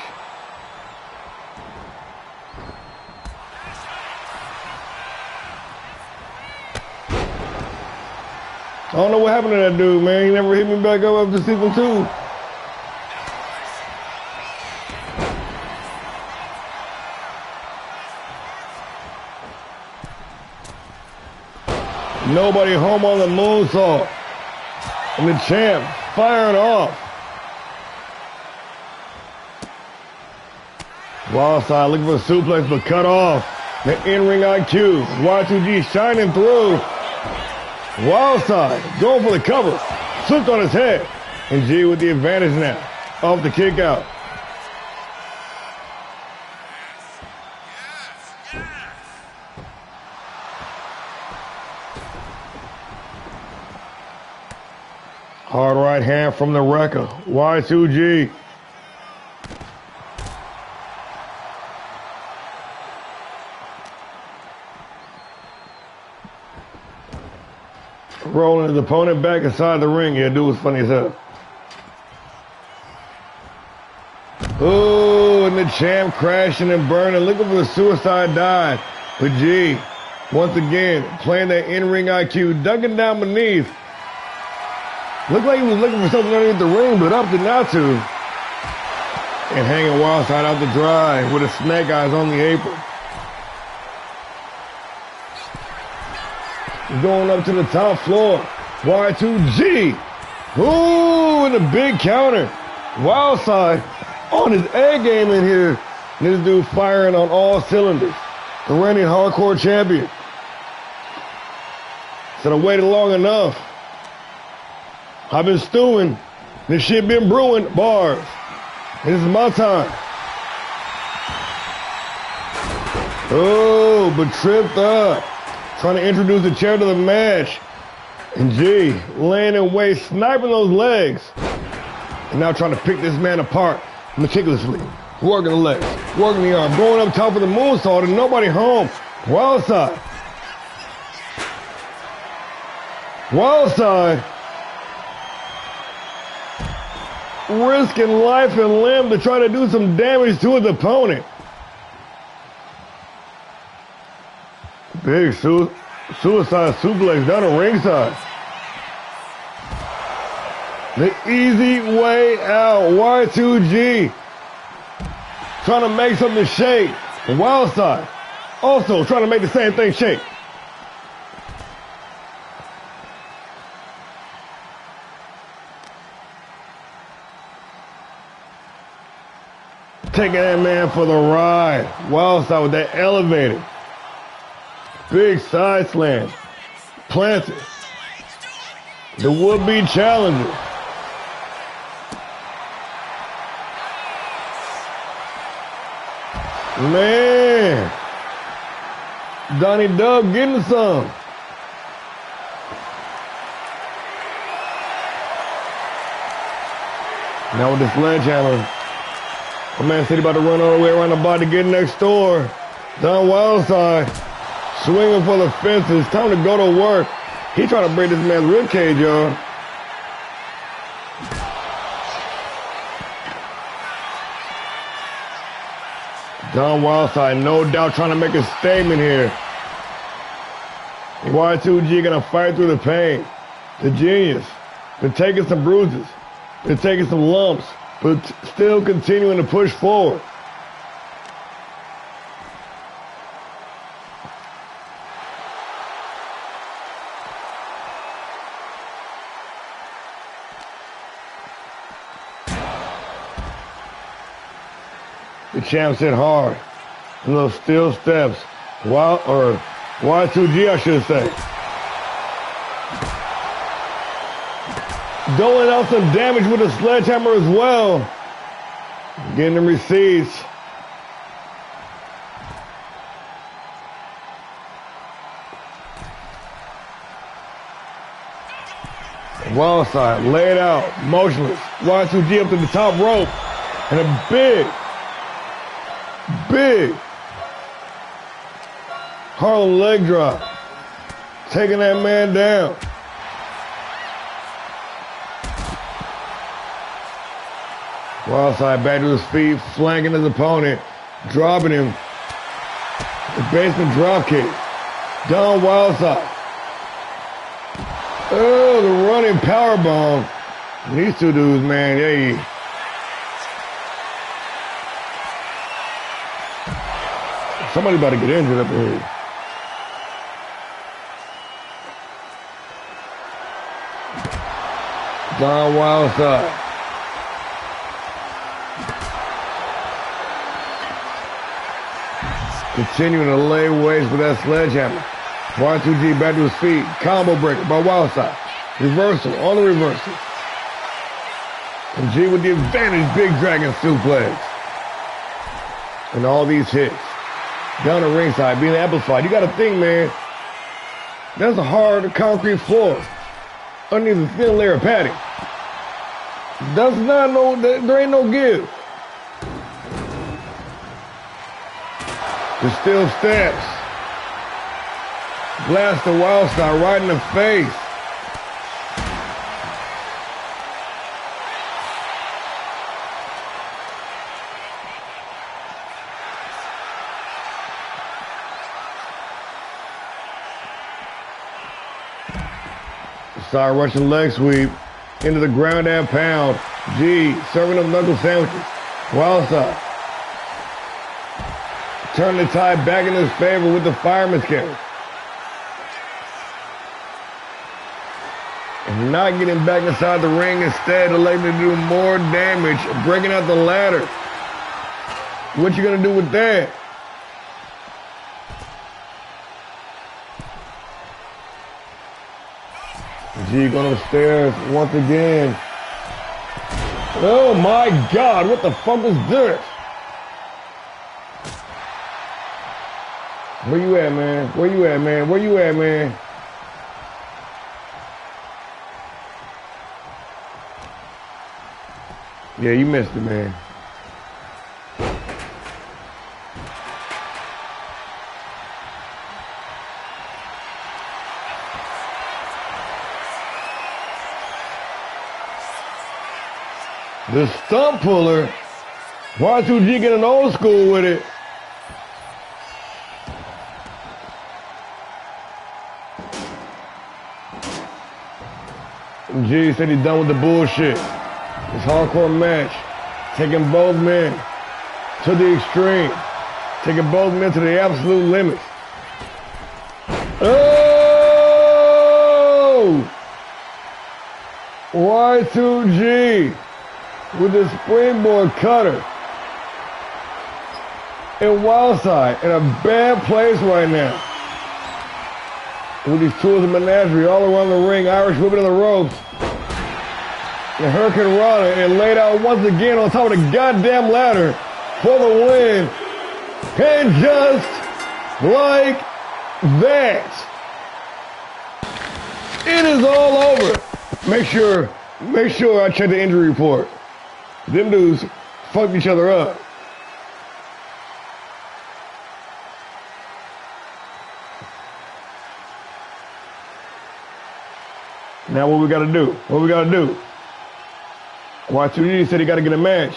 I don't know what happened to that dude, man. He never hit me back up after season 2. Nobody home on the moonsault. And the champ firing off. Wildside looking for a suplex, but cut off. The in-ring IQ. Y2G shining through. Wildside going for the cover. Flipped on his head. And G with the advantage now. Off the kick out. Hard right hand from the wrecker. Y2G. Rolling his opponent back inside the ring. Yeah, dude was funny as hell. Oh, and the champ crashing and burning, looking for the suicide dive. But G, once again, playing that in-ring IQ, ducking down beneath. Looked like he was looking for something underneath the ring, but opted not to. And hanging Wildside out to dry with his snake eyes on the apron. Going up to the top floor. Y2G. Ooh, and a big counter. Wildside on his A game in here. And this dude firing on all cylinders. The reigning hardcore champion. Said I waited long enough. I've been stewing. This shit been brewing. Bars. And this is my time. Oh, but tripped up. Trying to introduce the chair to the match. And G, laying in wait, sniping those legs. And now trying to pick this man apart meticulously. Working the legs, working the arm, going up top of the moonsault and nobody home. Wildside. Wildside. Risking life and limb to try to do some damage to his opponent. Big suicide suplex down the ringside. The easy way out. Y2G trying to make something shake. The wild side also trying to make the same thing shake. Taking that man for the ride. Wild side with that elevator. Big side slam. Planted. The would-be challenger. Man. Donnie Dub getting some. Now with the sledgehammer. My man said he about to run all the way around the body to get next door. Down wild side. Swinging for the fences. Time to go to work. He trying to break this man's ribcage, y'all. Down wild side, no doubt trying to make a statement here. Y2G gonna fight through the pain. The genius. Been taking some bruises. Been taking some lumps. But still continuing to push forward. The champ hit hard. And those steel steps. Y2G, I should say. Doling out some damage with a sledgehammer as well. Getting them receipts. Wild side, laid out, motionless. Y2G up to the top rope. And a big Harlem leg drop. Taking that man down. Wild side back to his feet, flanking his opponent, dropping him. The basement drop kick. Down wild side. Oh, the running power bomb. These two dudes, man, hey. Somebody about to get injured up here. Down wild side. Continuing to lay waste with that sledgehammer. Y2G back to his feet. Combo breaker by wild side. Reversal on the reversal. And G with the advantage, big dragon suplex. And all these hits. Down the ringside, being amplified. You got to think, man. That's a hard concrete floor. Underneath a thin layer of padding. That's not there ain't no give. The steel steps. Blast the wild side right in the face. Side Russian leg sweep into the ground and pound. G serving up knuckle sandwiches. Wild side. Turn the tide back in his favor with the fireman's carry. And not getting back inside the ring, instead electing to do more damage, breaking out the ladder. What you gonna do with that? G going upstairs once again. Oh my God, what the fuck was this? Where you at, man? Where you at, man? Where you at, man? Yeah, you missed it, man. The stump puller. Y2G getting old school with it. G said he's done with the bullshit. This hardcore match, taking both men to the extreme, taking both men to the absolute limit. Oh! Y2G with the springboard cutter. And Wildside in a bad place right now. With these tools of menagerie all around the ring, Irish whipping in the ropes. And Hurricane Rana and laid out once again on top of the goddamn ladder for the win. And just like that, it is all over. Make sure I check the injury report. Them dudes fucked each other up. Now what we gotta do? What we gotta do? Y2G said he gotta get a match.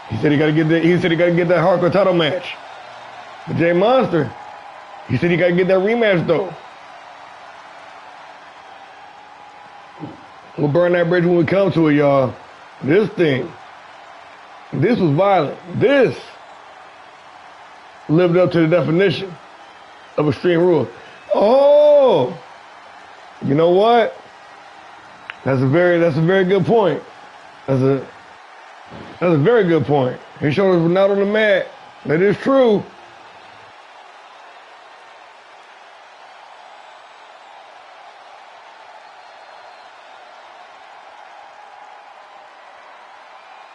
He said he gotta get that hardcore title match. But Jay Monster, he said he gotta get that rematch though. We'll burn that bridge when we come to it, y'all. This was violent. This lived up to the definition of Extreme Rules. Oh, you know what? That's a very good point. That's a very good point. He showed us we're not on the mat. That is true.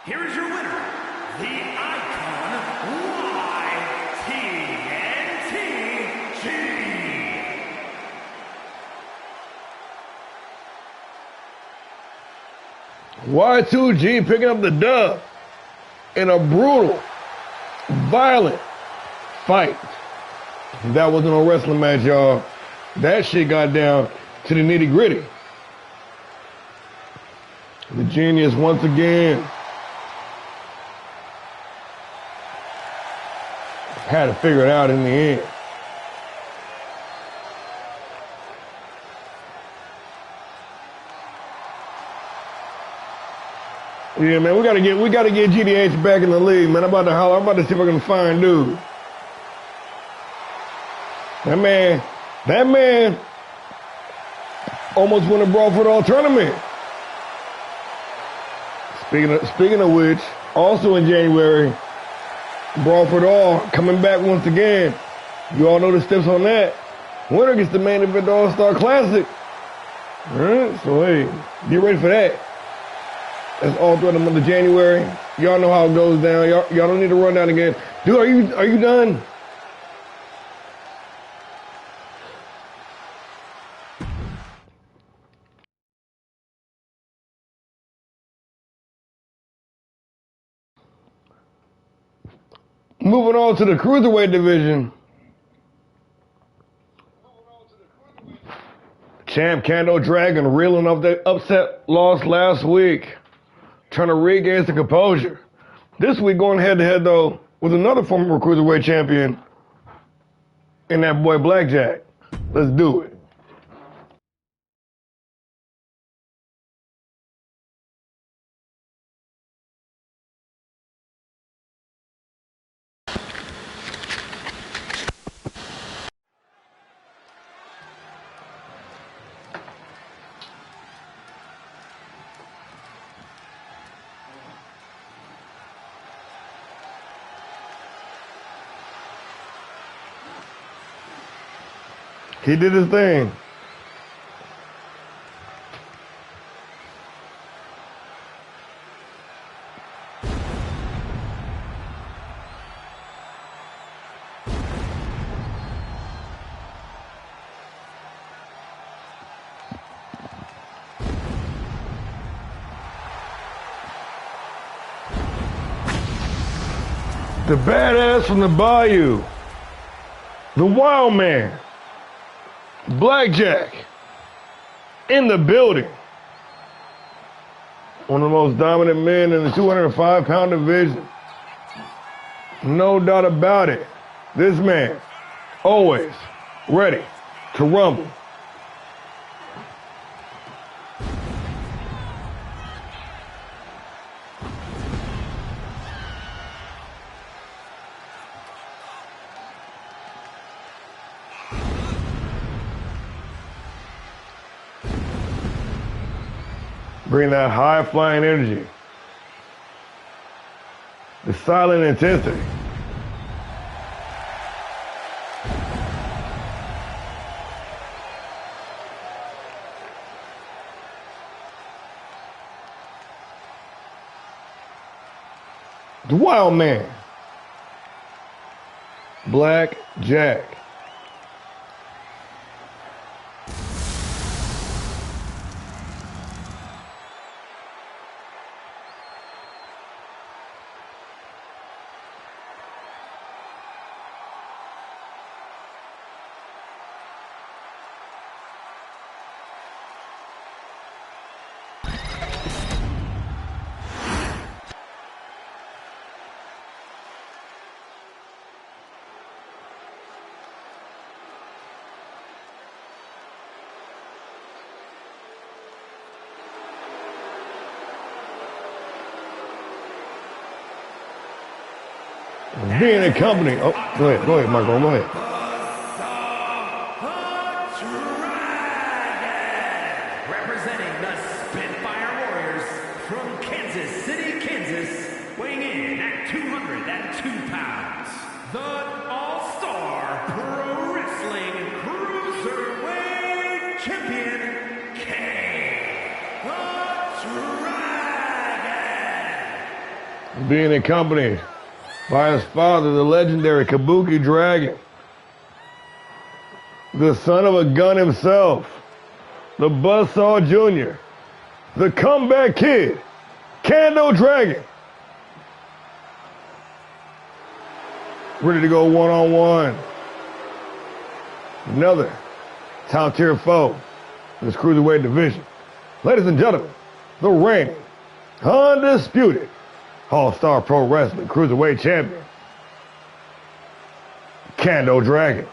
Here is your winner, the Icon YTNTG. Y2G picking up the dub in a brutal, violent fight. That wasn't a wrestling match, y'all. That shit got down to the nitty gritty. The Genius once again had to figure it out in the end. Yeah, man, we gotta get GDH back in the league, man. I'm about to holler. I'm about to see if I can find dude. That man almost won a Brawl for the All tournament. Speaking of which, also in January, Brawl for the All coming back once again. You all know the steps on that. Winner gets the main event All-Star Classic. All right, so hey, get ready for that. That's all throughout the month of January. Y'all know how it goes down. Y'all don't need to run down again. Dude, are you done? Moving on to the Cruiserweight division. Champ Kando Dragon reeling off the upset loss last week. Trying to regain the composure. This week going head-to-head, though, with another former Cruiserweight champion and that boy Blackjack. Let's do it. He did his thing. The badass from the Bayou. The Wild Man. Blackjack in the building. One of the most dominant men in the 205-pound division. No doubt about it. This man, always ready to rumble. Bring that high-flying energy. The silent intensity. The Wild Man. Black Jack. Being a company. Oh, go ahead, Marco, go ahead. Representing the Spitfire Warriors from Kansas City, Kansas, weighing in at 202 pounds, the All-Star Pro Wrestling Cruiserweight Champion, King the Dragon. Being accompanied by his father, the legendary Kabuki Dragon, the son of a gun himself, the Buzzsaw Jr., the Comeback Kid, Kando Dragon. Ready to go one-on-one. Another top-tier foe in this cruiserweight division. Ladies and gentlemen, the reigning, undisputed All-Star Pro Wrestling Cruiserweight Champion, Kando Dragon.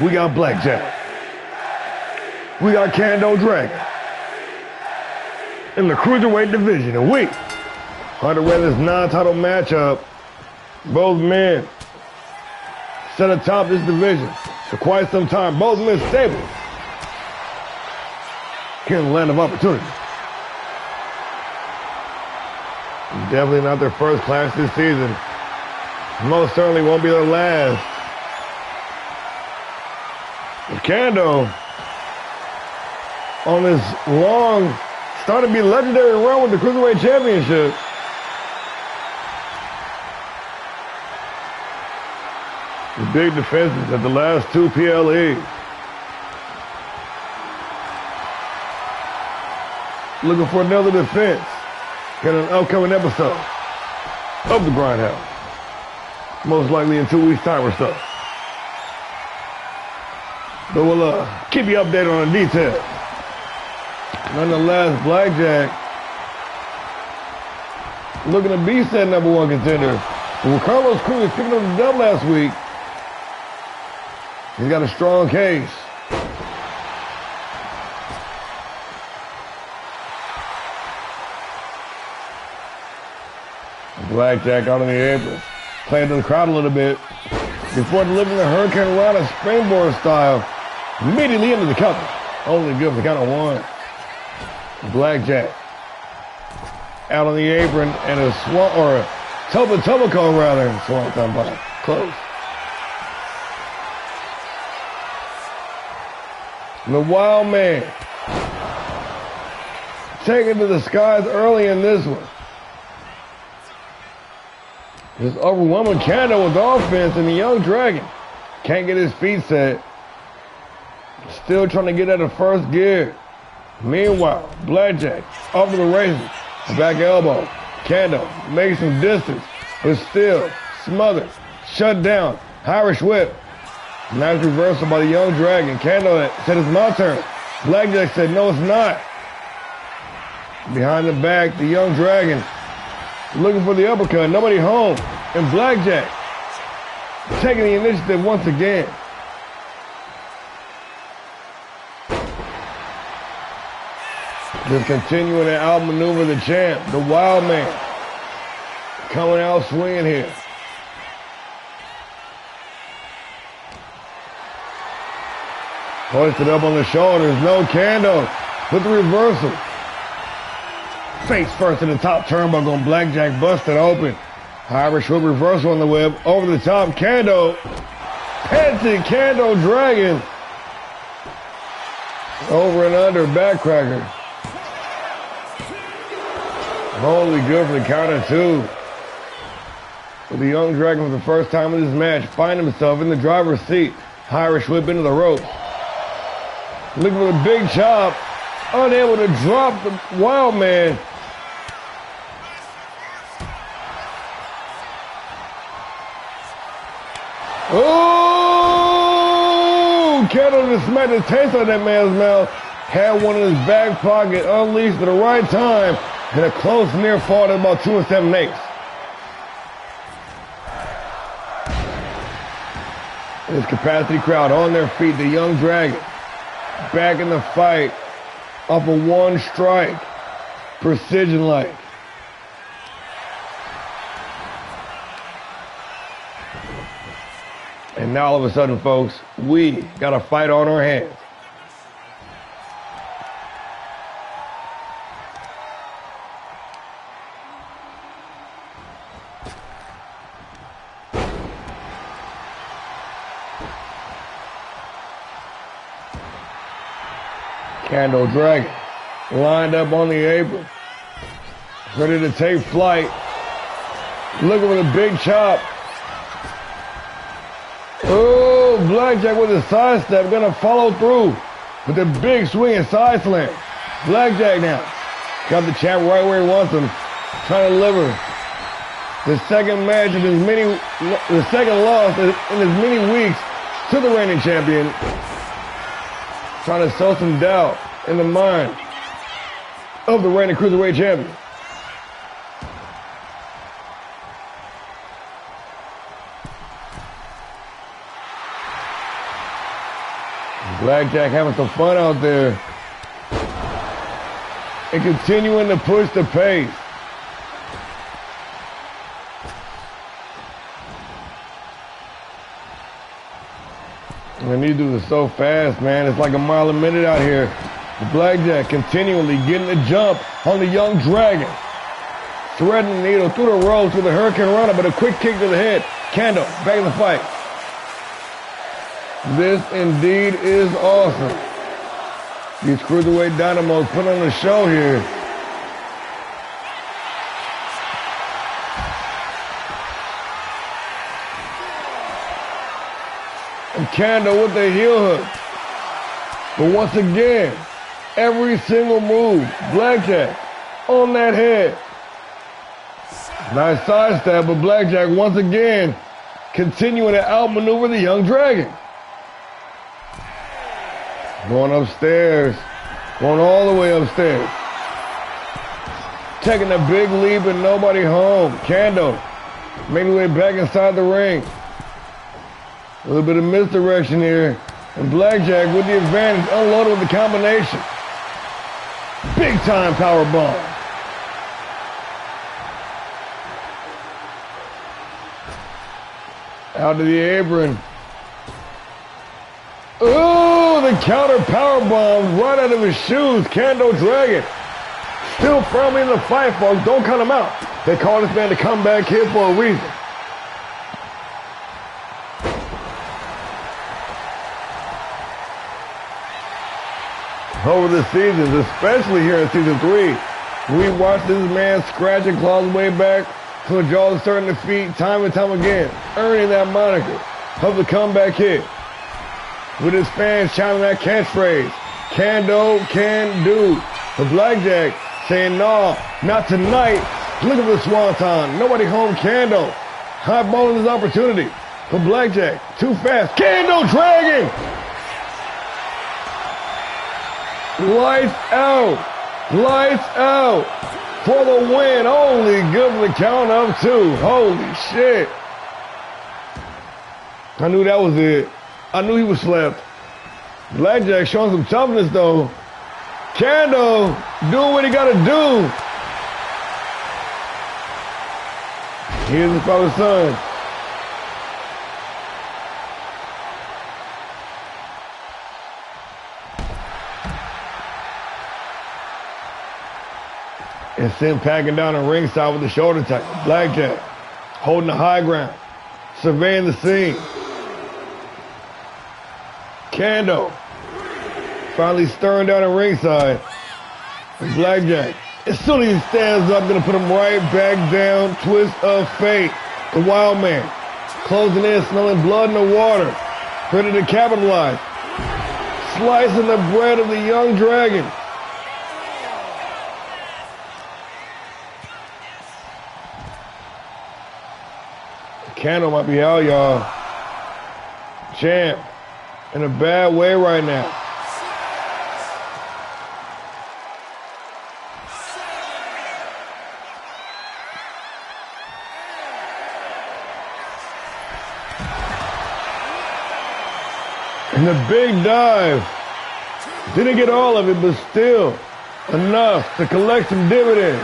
We got Blackjack. We got Kando Dragon in the Cruiserweight division. And we are to win this non-title matchup. Both men set atop this division for quite some time. Both men stable here in the land of opportunity. Definitely not their first clash this season. Most certainly won't be their last. But Kando, on this long, started to be legendary run with the Cruiserweight Championship, the big defenses at the last two PLEs. Looking for another defense in an upcoming episode of the GrindHouse. Most likely in 2 weeks' time or so. But we'll keep you updated on the details. Nonetheless, Blackjack looking to be said #1 contender. When Carlos Cruz picking up the dub last week, he's got a strong case. Blackjack out on the apron, playing to the crowd a little bit before delivering the Hurricane Rana springboard style immediately into the cover. Only good for the count of 1. Blackjack out on the apron and a swamp, or a Toba rather, swamp time by close. The Wild Man taken to the skies early in this one. Just overwhelming Kando with offense, and the Young Dragon can't get his feet set. Still trying to get out of first gear. Meanwhile, Blackjack off to the races. Back elbow. Kando makes some distance, but still smothered, shut down. Irish whip. Nice reversal by the Young Dragon. Kando said it's my turn. Blackjack said no, it's not. Behind the back, the Young Dragon looking for the uppercut. Nobody home. And Blackjack taking the initiative once again. Just continuing to outmaneuver the champ, the Wild Man. Coming out swinging here. Hoisted up on the shoulders. No Kendo with the reversal. Face first in the top turnbuckle and Blackjack busted open. Irish whip reversal on the whip. Over the top. Kendo. Panting Kendo Dragon. Over and under. Backcracker. Holy good for the counter two. With the Young Dragon for the first time in this match, find himself in the driver's seat. Irish whip into the rope. Looking for the big chop. Unable to drop the Wild Man. Oh! Kendo just smacked the taste out of that man's mouth. Had one in his back pocket, unleashed at the right time, and a close near fall at about 2 7/8. This capacity crowd on their feet. The Young Dragon back in the fight off of one strike, precision-like. And now all of a sudden, folks, we got a fight on our hands. Kendo Dragon lined up on the apron, ready to take flight. Looking for the big chop. Oh, Blackjack with a side step, gonna follow through with the big swinging side slam. Blackjack now got the champ right where he wants him, trying to deliver the second match of the second loss in as many weeks to the reigning champion. Trying to sow some doubt in the mind of the reigning cruiserweight champion. Blackjack having some fun out there and continuing to push the pace. And these dudes are so fast, man. It's like a mile a minute out here. The Blackjack continually getting the jump on the Young Dragon. Threading the needle through the ropes with a Hurricane Runner, but a quick kick to the head. Kendo back in the fight. This indeed is awesome. These cruiserweight dynamos put on the show here. And Kendo with the heel hook. But once again, every single move, Blackjack on that head. Nice side stab, but Blackjack once again continuing to outmaneuver the Young Dragon. Going upstairs, going all the way upstairs. Taking a big leap and nobody home. Kendo making way back inside the ring. A little bit of misdirection here. And Blackjack with the advantage, unloaded with the combination. Big time power bomb. Out to the apron. Ooh, the counter power bomb right out of his shoes. Kendo Dragon still firmly in the fight, folks. Don't cut him out. They call this man the comeback kid for a reason. Over the seasons, especially here in season 3, we watched this man scratch and claw his way back to a jaw-starting defeat time and time again, earning that moniker of the comeback kid. With his fans shouting that catchphrase, Kendo can do. The Blackjack saying, no, not tonight. Look at the swanton. Nobody home. Kendo highballing his opportunity. But Blackjack, too fast. Kendo Dragon! Lights out. Lights out. For the win. Only good for the count of 2. Holy shit. I knew that was it. I knew he was slept. Blackjack showing some toughness though. Kendo doing what he gotta do. Here's his father's son. and sent packing down the ringside with the shoulder tackle. Blackjack holding the high ground, surveying the scene. Kando finally stirring down the ringside. And Blackjack, as soon as he stands up, gonna put him right back down. Twist of fate. The Wild Man closing in, smelling blood in the water, ready to capitalize. Slicing the bread of the young dragon. Kando might be out, y'all. Champ in a bad way right now. And the big dive. Didn't get all of it, but still enough to collect some dividends.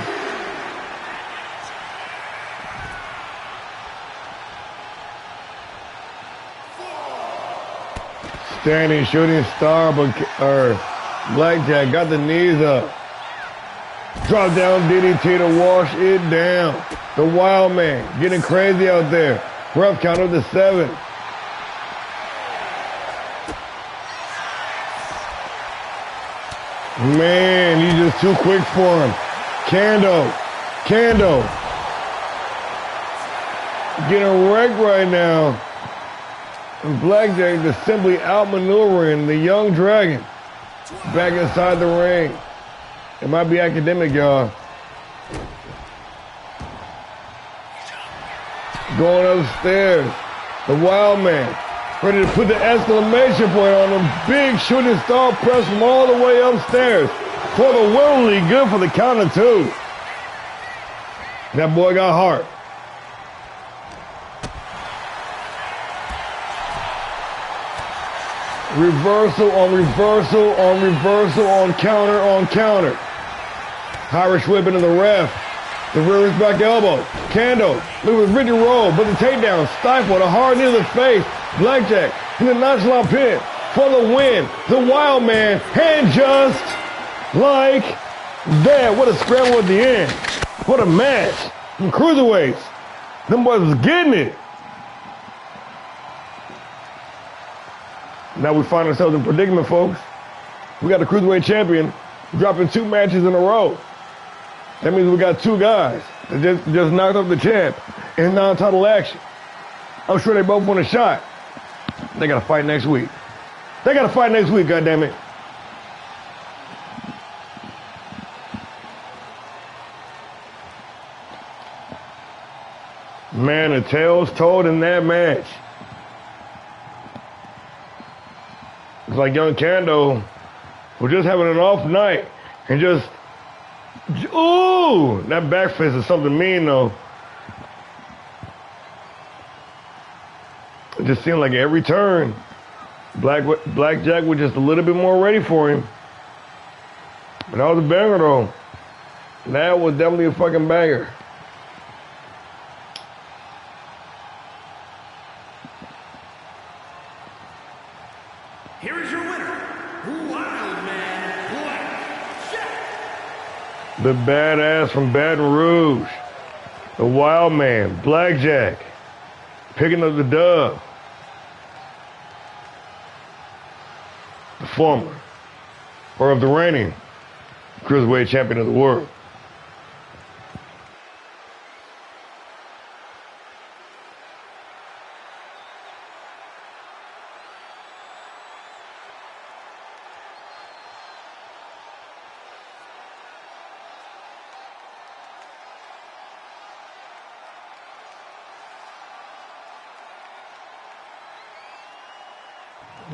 Standing shooting star, but Blackjack got the knees up. Drop down DDT to wash it down. The Wild Man getting crazy out there. Rough count of the 7. Man, he's just too quick for him. Kando getting wrecked right now. And Blackjack just simply outmaneuvering the young dragon back inside the ring. It might be academic, y'all. Going upstairs. The Wild Man ready to put the exclamation point on him. Big shooting star press from all the way upstairs. For the Willingly, good for the count of 2. That boy got heart. Reversal on reversal on reversal on counter. Irish whip into the ref. The rear is back elbow. Kando, look with rigid roll, but the takedown stifled. A hard knee to the face. Blackjack in the nonchalant pin for the win. The Wild Man, and just like that. What a scramble at the end. What a match. From cruiserweights. Them boys was getting it. Now we find ourselves in predicament, folks. We got the cruiserweight champion dropping 2 matches in a row. That means we got 2 guys that just knocked off the champ in non-title action. I'm sure they both want a shot. They got to fight next week. Goddammit. Man, the tale's told in that match. It's like young Kando was just having an off night and just, ooh, that back fist is something mean though. It just seemed like every turn, Blackjack was just a little bit more ready for him. But that was a banger though. That was definitely a fucking banger. Here is your winner, Wild Man Blackjack. The badass from Baton Rouge, the Wild Man Blackjack, picking up the dub. The former, or of the reigning, cruiserweight champion of the world.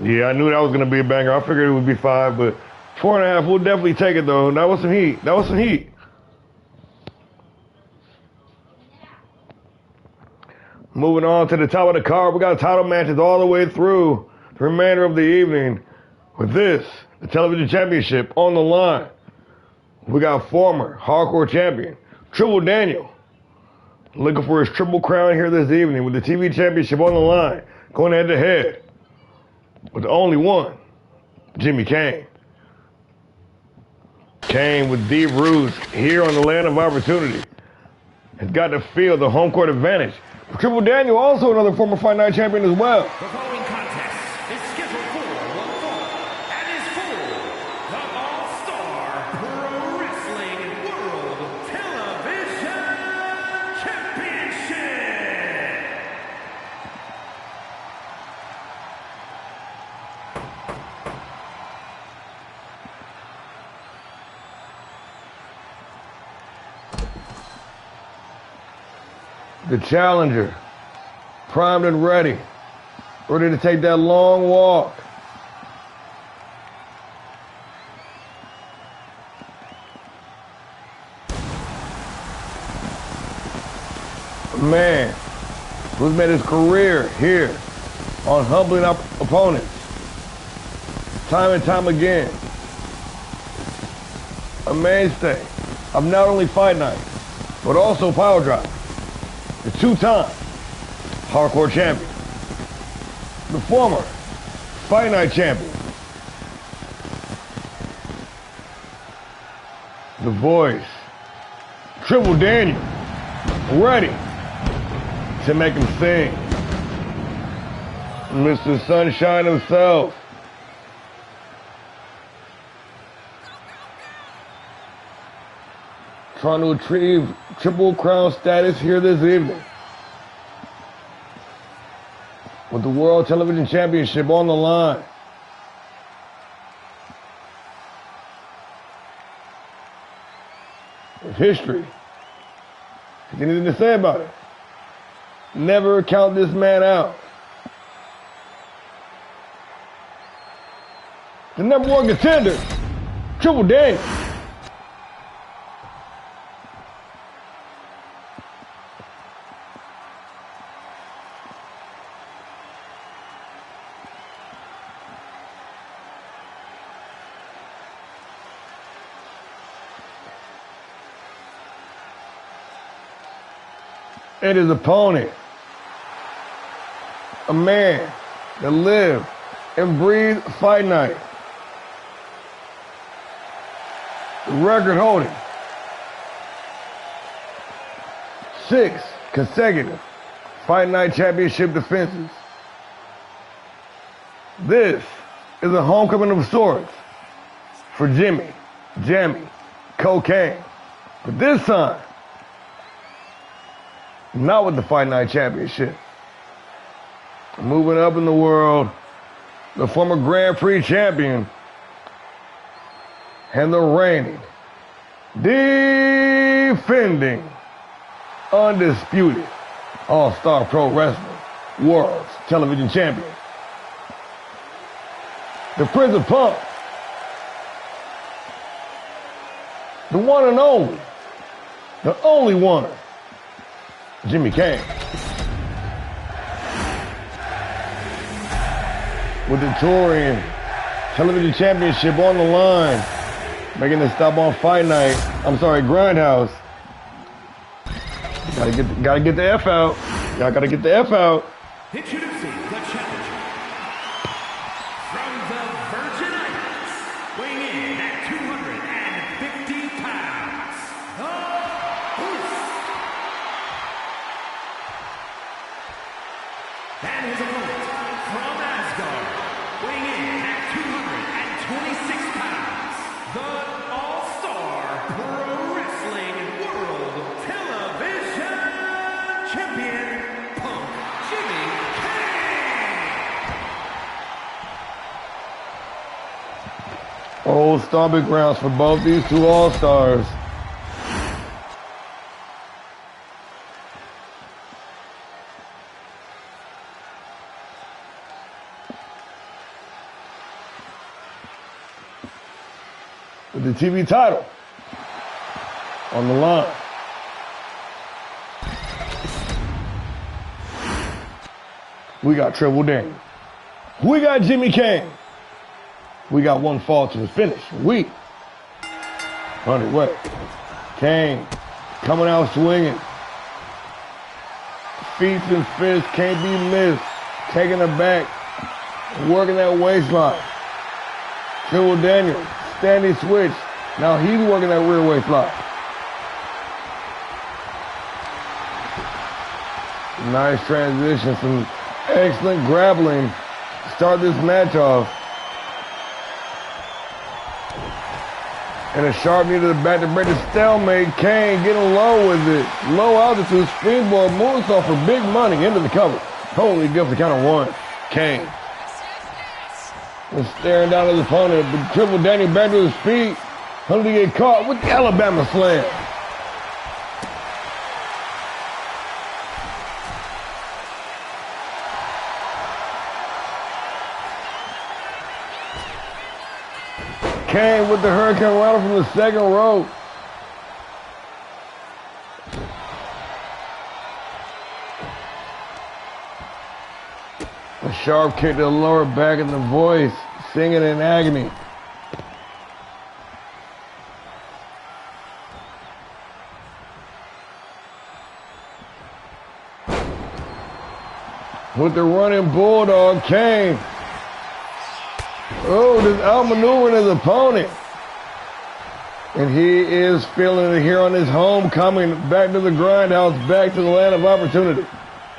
Yeah, I knew that was going to be a banger. I figured it would be 5, but 4.5, we'll definitely take it, though. That was some heat. Moving on to the top of the card, we got title matches all the way through the remainder of the evening. With this, the television championship on the line. We got former hardcore champion, Triple Daniel, looking for his triple crown here this evening with the TV championship on the line, going head to head with the only one, Jimmy Kane. Kane with deep roots here on the land of opportunity has got to feel the home court advantage. Triple Daniel, also another former Fight Night champion as well. The following contest is scheduled for one fall and is for the All-Star Pro Wrestling World Television Championship. The challenger, primed and ready to take that long walk. A man who's made his career here on humbling up opponents time and time again. A mainstay of not only Fight Night, but also Power Drive. The two-time hardcore champion, the former Fight Night champion, the voice, Triple Daniel, ready to make him sing. Mr. Sunshine himself. Trying to achieve Triple Crown status here this evening. With the World Television Championship on the line. If history has anything to say about it, never count this man out. The #1 contender, Triple Daniel. And his opponent, a man that lived and breathed Fight Night. The record holding 6 consecutive Fight Night championship defenses. This is a homecoming of sorts for Jimmy, Jammy, Cocaine. But this time, not with the Fight Night Championship. Moving up in the world, the former Grand Prix champion and the reigning, defending, undisputed All-Star Pro Wrestling World Television Champion. The Prince of Punk. The one and only, the only one, Jimmy Kane. With the touring television championship on the line, making a stop on Fight Night. I'm sorry, GrindHouse. Gotta get the F out. Y'all gotta get the F out. Introducing the challenger from the Virgin Islands, weighing in at 250 pounds, the Host. And his opponent from Asgard, weighing in at 226 pounds, the All-Star Pro Wrestling World Television Champion, Punk Jimmy Kane. Old stomping grounds for both these two All-Stars. With the TV title on the line. We got Triple Daniel. We got Jimmy Kane. We got one fall to the finish. We underway. Kane coming out swinging. Feet and fists can't be missed. Taking it back. Working that waistline. Triple Daniel. Standing switch. Now he's working that rear way flop. Nice transition, some excellent grappling to start this match off. And a sharp knee to the back to break the stalemate. Kane getting low with it. Low altitude springboard moonsault for big money into the cover. Holy good for the count of one. Kane. And staring down at his opponent. But Triple Daniel back to his feet. Hoping to get caught with the Alabama slam. Kane with the Hurricane Runner from the second row. A sharp kick to the lower back and the voice singing in agony. With the running bulldog, Kane. Oh, just outmaneuvering his opponent. And he is feeling it here on his homecoming. Back to the grindhouse, back to the land of opportunity.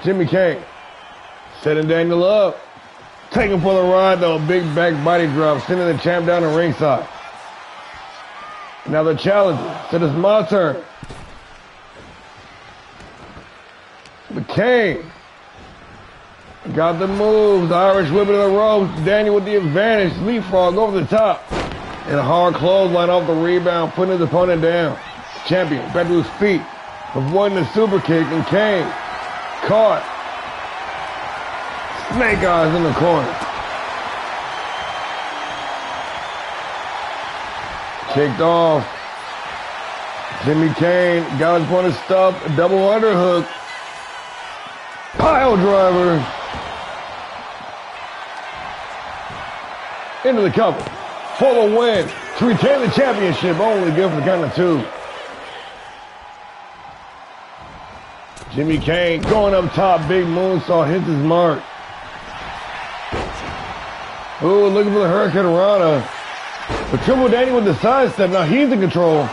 Jimmy Kane setting Daniel up. Taking for the ride, though. Big back body drop, sending the champ down to ringside. Now the challenger said it's my turn. But Kane got the moves, Irish whipping the ropes. Daniel with the advantage, leapfrog over the top. And a hard clothesline off the rebound, putting his opponent down. Champion back to his feet, avoiding the super kick, and Kane caught. Snake eyes in the corner. Kicked off. Jimmy Kane got his opponent stuffed, a double underhook. Pile driver. Into the cover for the win to retain the championship. Only good for the count of two. Jimmy Kane going up top, big moonsault, hits his mark. Ooh, looking for the Hurricane Rana. But Triple Daniel with the sidestep. Now he's in control.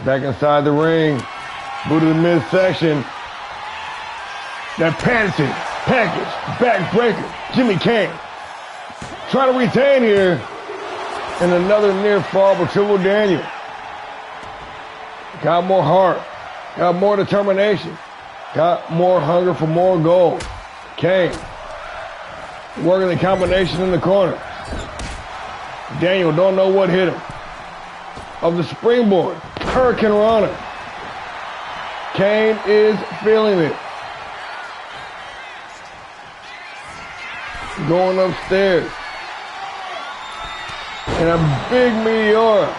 Back inside the ring. Boot to the midsection. That panting package, backbreaker, Jimmy Kane. Trying to retain here. And another near fall for Triple Daniel. Got more heart. Got more determination. Got more hunger for more gold. Kane working the combination in the corner. Daniel don't know what hit him. Of the springboard, Hurricane Rana. Kane is feeling it. Going upstairs. And a big meteor.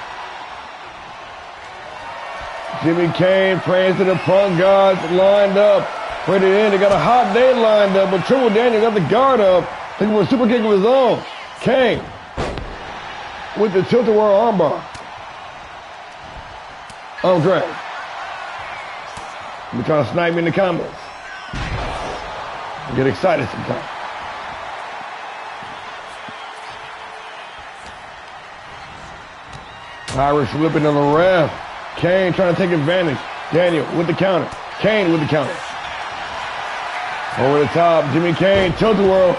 Jimmy Kane prays to the punk gods, lined up, ready to end. They got a hot day lined up, but Triple Daniel got the guard up, looking for a super kick of his own. Kane with the tilt-a-whirl armbar. Andre. You're trying to snipe me in the comments. I get excited sometimes. Irish whipping on the ref. Kane trying to take advantage. Daniel with the counter. Kane with the counter. Over the top, Jimmy Kane, tilt-a-whirl.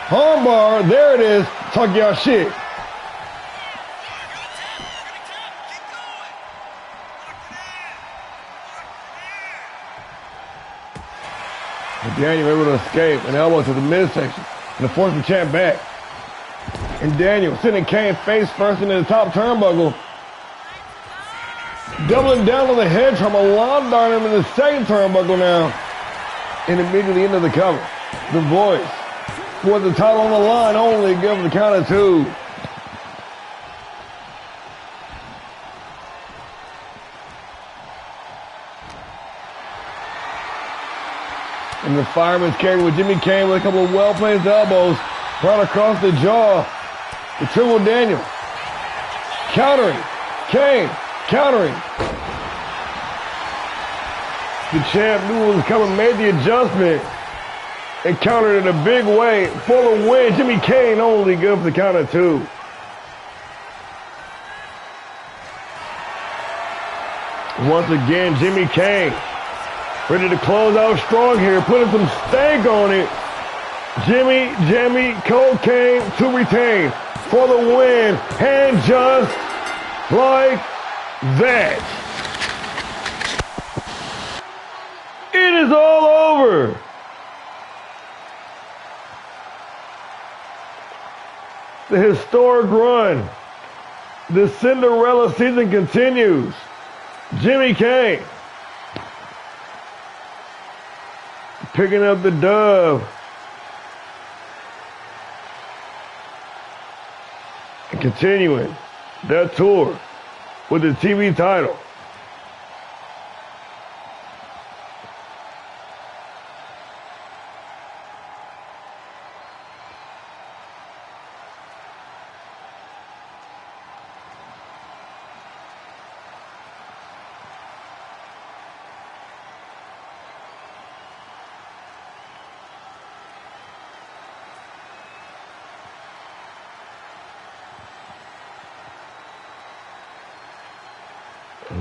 Armbar, there it is. Talk y'all shit. And Daniel able to escape. An elbow to the midsection. And the force the champ back. And Daniel sending Kane face first into the top turnbuckle. Doubling down on the head trauma, lawn darting him in the second turnbuckle now. And immediately into the cover. The voice. With the title on the line, only give him the count of two. And the fireman's carry with Jimmy Kane with a couple of well-placed elbows right across the jaw. The Triple Daniel. Countering. Kane. Countering. The champ knew what was coming, made the adjustment. and countered in a big way for the win. Jimmy Kane only good for the count of 2. Once again, Jimmy Kane ready to close out strong here, putting some stank on it. Jimmy Cocaine to retain for the win, and just like that, it is all over. The historic run, the Cinderella season continues. Jimmy Kane picking up the dub and continuing that tour with the TV title.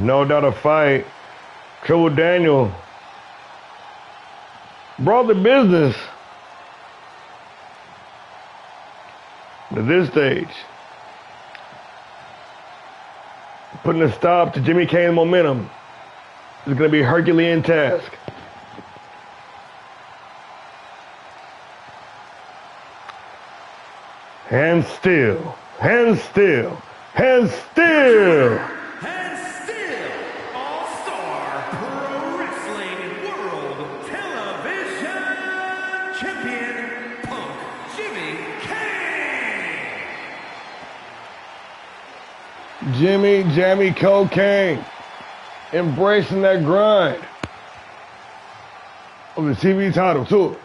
No doubt a fight. Triple Daniel brought the business to this stage, putting a stop to Jimmy Kane's momentum is going to be a Herculean task. And still, and still, and still. All-Star Pro Wrestling World Television Champion, Punk Jimmy Kane. Jimmy Cocaine embracing that grind of the TV title too.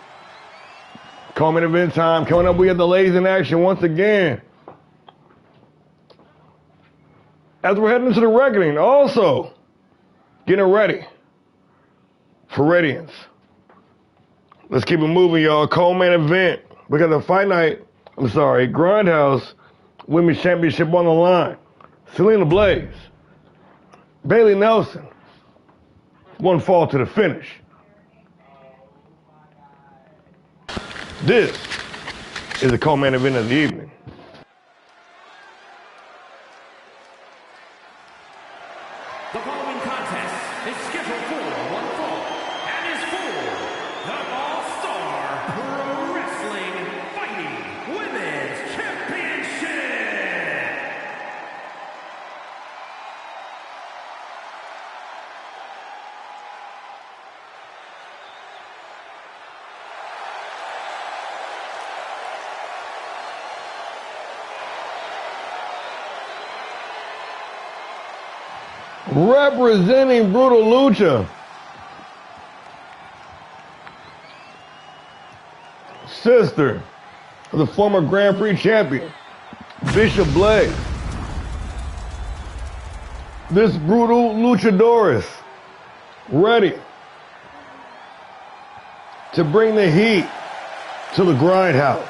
Common event time coming up. We got the ladies in action once again. As we're heading into the reckoning, also getting ready for Radiance. Let's keep it moving, y'all. Co-main event. We got the GrindHouse Women's Championship on the line. Selena Blaze, Bailey Nelson, one fall to the finish. This is the co-main event of the evening. The following contest is scheduled for one fall and is for the All-Star Pro Wrestling Fighting Women's Championship. Representing Brutal Lucha, sister of the former Grand Prix champion, Bishop Blaze. This brutal luchadoress ready to bring the heat to the GrindHouse.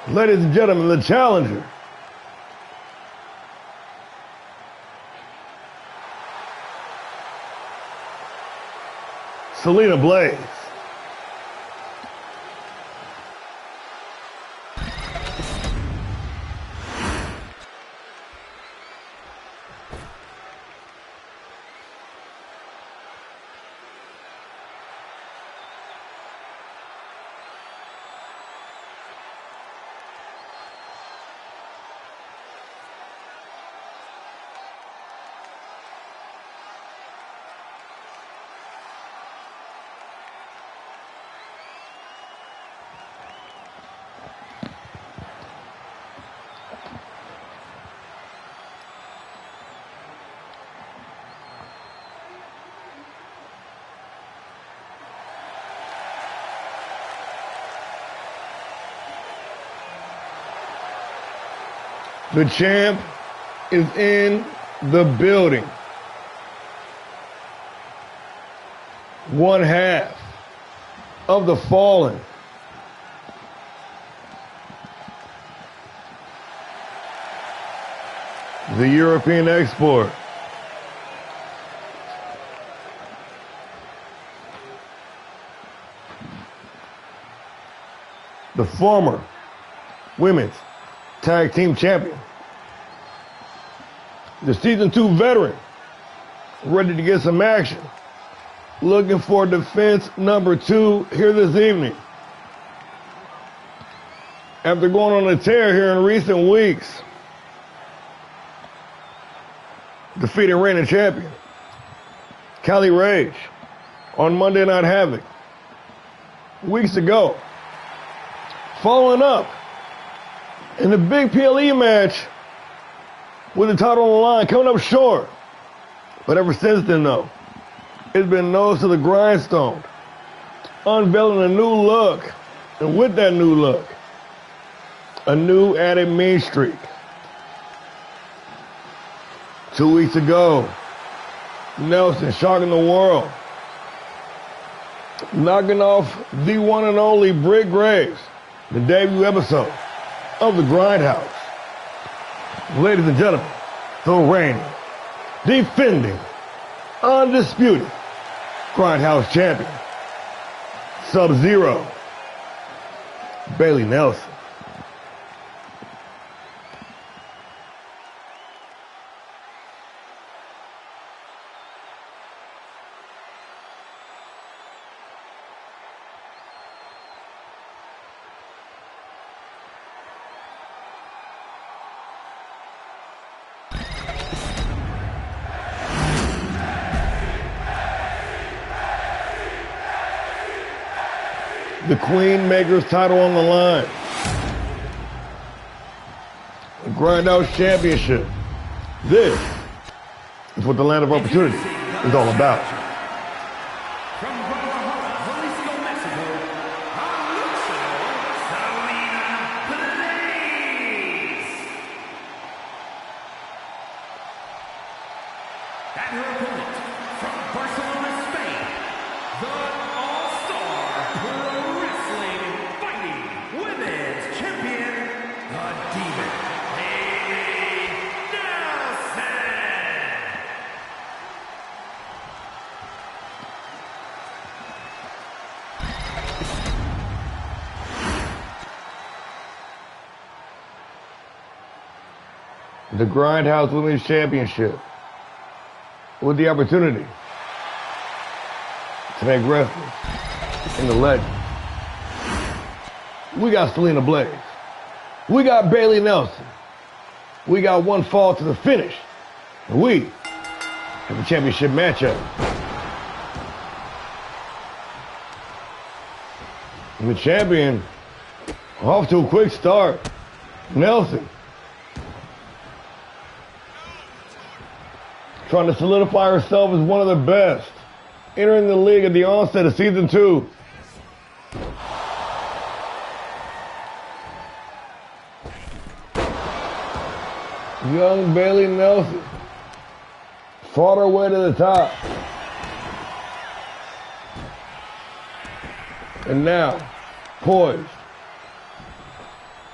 Ladies and gentlemen, the challenger, Selena Blaze. The champ is in the building. One half of the fallen. The European export. The former women's tag team champion. The season 2 veteran, ready to get some action. Looking for defense number 2 here this evening. After going on a tear here in recent weeks, defeating reigning champion Cali Rage on Monday Night Havoc weeks ago. Following up in the big PLE match with the title on the line, coming up short. But ever since then, though, it's been nose to the grindstone, unveiling a new look. And with that new look, a new added mean streak. 2 weeks ago, Nelson shocking the world, knocking off the one and only Britt Graves, the debut episode of the GrindHouse. Ladies and gentlemen, the reigning, defending, undisputed GrindHouse champion, Sub-Zero, Bailey Nelson. The Queen Maker's title on the line. The GrindHouse Championship. This is what the land of opportunity is all about. From Guadalajara, Jalisco, Mexico, ALLSTAR Blaze. And her opponent, from Barcelona, Spain, the ALLSTAR Pro Wrestling Fighting Women's Champion, the Demon, Nelson. The GrindHouse Women's Championship, with the opportunity to make wrestlers into legends. We got Selena Blaze. We got Bailey Nelson. We got one fall to the finish. And we have a championship matchup. And the champion, off to a quick start, Nelson. Trying to solidify herself as one of the best. Entering the league at the onset of season 2. Young Bailey Nelson fought her way to the top. And now, poised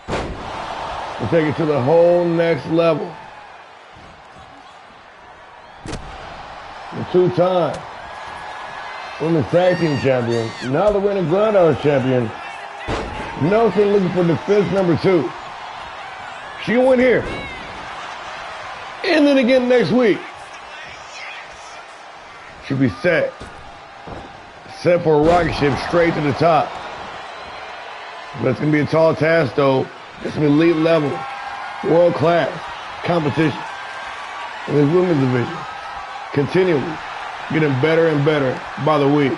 to take it to the whole next level. The 2-time Women's Tag Team Champion, now the reigning GrindHouse Champion, Nelson looking for defense number 2. She can win here. And then again next week. She'll be set. Set for a rocket ship straight to the top. But it's going to be a tall task, though. It's going to be elite level, world-class competition in this women's division. Continually getting better and better by the week.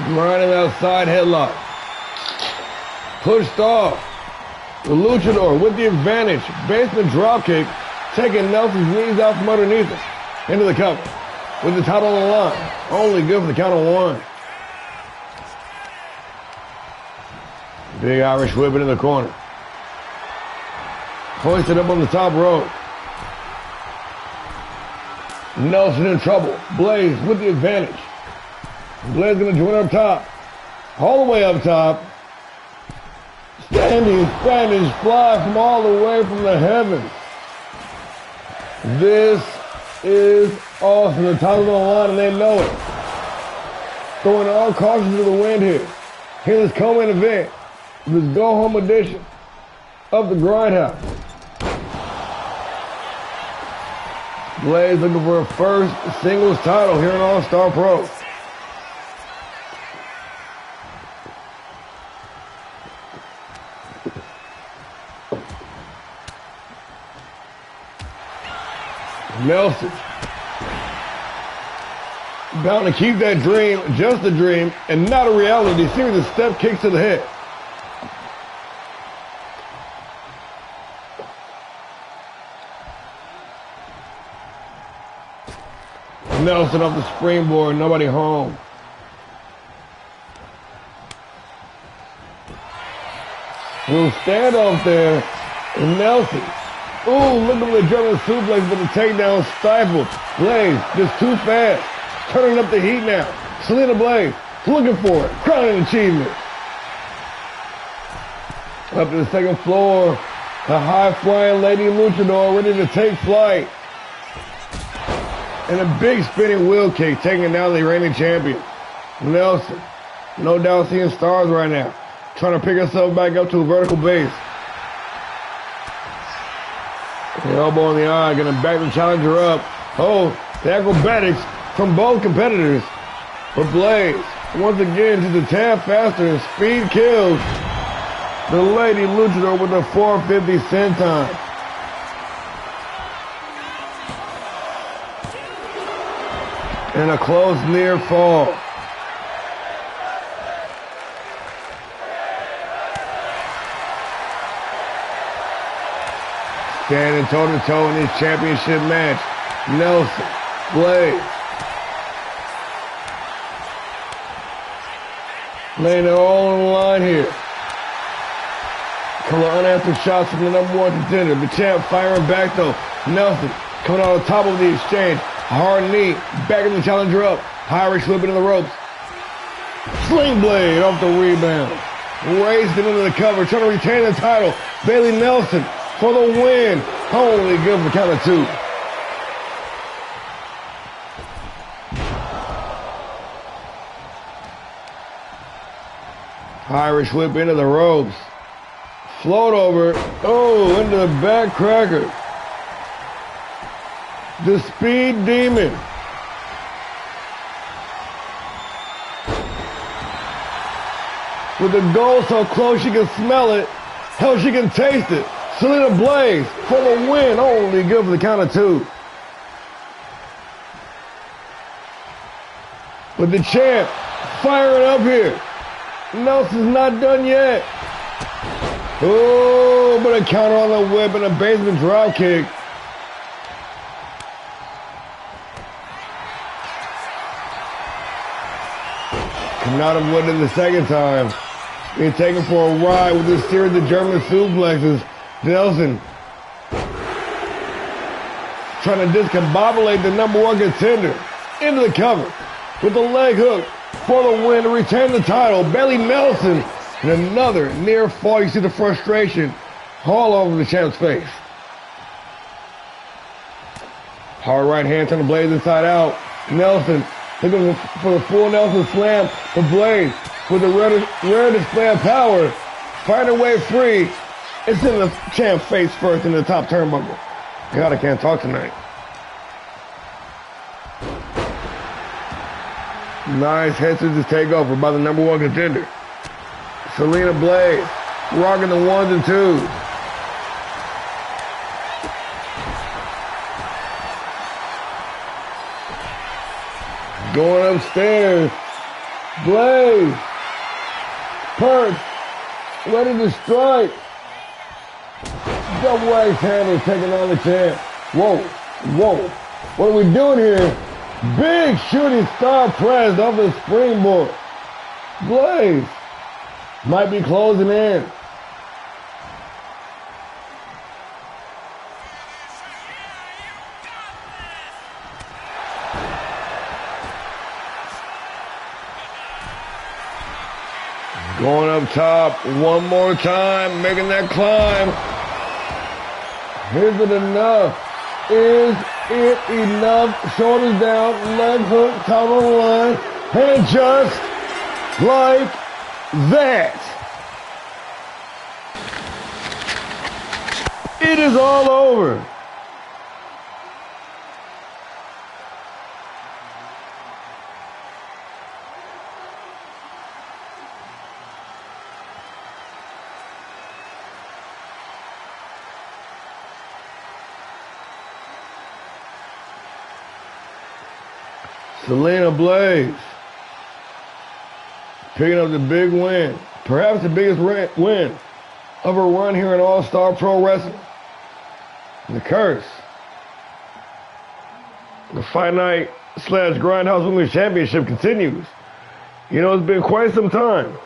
Grinding outside headlock. Pushed off. The luchador with the advantage. Basement dropkick. Taking Nelson's knees out from underneath him. Into the cover. with the title on the line. Only good for the count of one. Big Irish whip into the corner. Hoisted up on the top rope. Nelson in trouble. Blaze with the advantage. Blaze gonna join up top. All the way up top. Standing Spanish fly from all the way from the heavens. This is awesome. The title's on the line and they know it. Throwing all caution to the wind here. Here's this co-main event. This go-home edition of the GrindHouse. Blaze looking for a first singles title here in All-Star Pro. Nelson. Bound to keep that dream just a dream and not a reality. Series of step kicks to the head. Nelson off the springboard, nobody home. Little standoff there. And Nelson. Ooh, look at the German suplex, but the takedown stifled. Blaze just too fast. Turning up the heat now. Selena Blaze looking for it. Crowning achievement. Up to the second floor. The high-flying Lady Luchador ready to take flight. And a big spinning wheel kick taking down the reigning champion. Nelson, no doubt seeing stars right now. Trying to pick herself back up to a vertical base. The elbow in the eye, gonna back the challenger up. Oh, the acrobatics from both competitors. But Blaze, once again, just a tad faster and speed kills the Lady Luchador with a 450 senton. And a close near fall. Standing toe-to-toe in this championship match. Nelson, Blaze. Laying it all on the line here. Couple of unanswered shots from the number one contender. The champ firing back though. Nelson coming out on top of the exchange. Hard knee, backing the challenger up. Irish whip into the ropes. Sling blade off the rebound. Raised it into the cover, trying to retain the title. Bailey Nelson for the win. Only good for count of two. Irish whip into the ropes. Float over. Oh, into the back cracker. The Speed Demon. With the goal so close she can smell it. Hell, she can taste it. Selena Blaze for the win. Only good for the count of two. But the champ firing up here. Nelson's not done yet. Oh, but a counter on the whip and a basement drop kick. Not have won it the second time. Being taken for a ride with this series of German suplexes. Nelson trying to discombobulate the number one contender into the cover with the leg hook for the win to retain the title. Bailey Nelson and another near fall. You see the frustration all over the champ's face. Hard right hand turn the Blaze inside out. Nelson looking for the full Nelson slam. The Blaze with a rare display of power. Find her way free. It's in the champ face first in the top turnbuckle. God, I can't talk tonight. Nice head scissors takeover by the number one contender. Selena Blaze rocking the ones and twos. Going upstairs. Blaze. Perch. Ready to strike. Double axe handle taking on the champ. Whoa. Whoa. What are we doing here? Big shooting star press off the springboard. Blaze might be closing in. Going up top one more time, making that climb. Is it enough? Is it enough? Shoulders down, leg hook, top of the line, and just like that, it is all over. Selena Blaze picking up the big win, perhaps the biggest win of her run here in All-Star Pro Wrestling. The curse. The Fight Night / GrindHouse Women's Championship continues. You know, it's been quite some time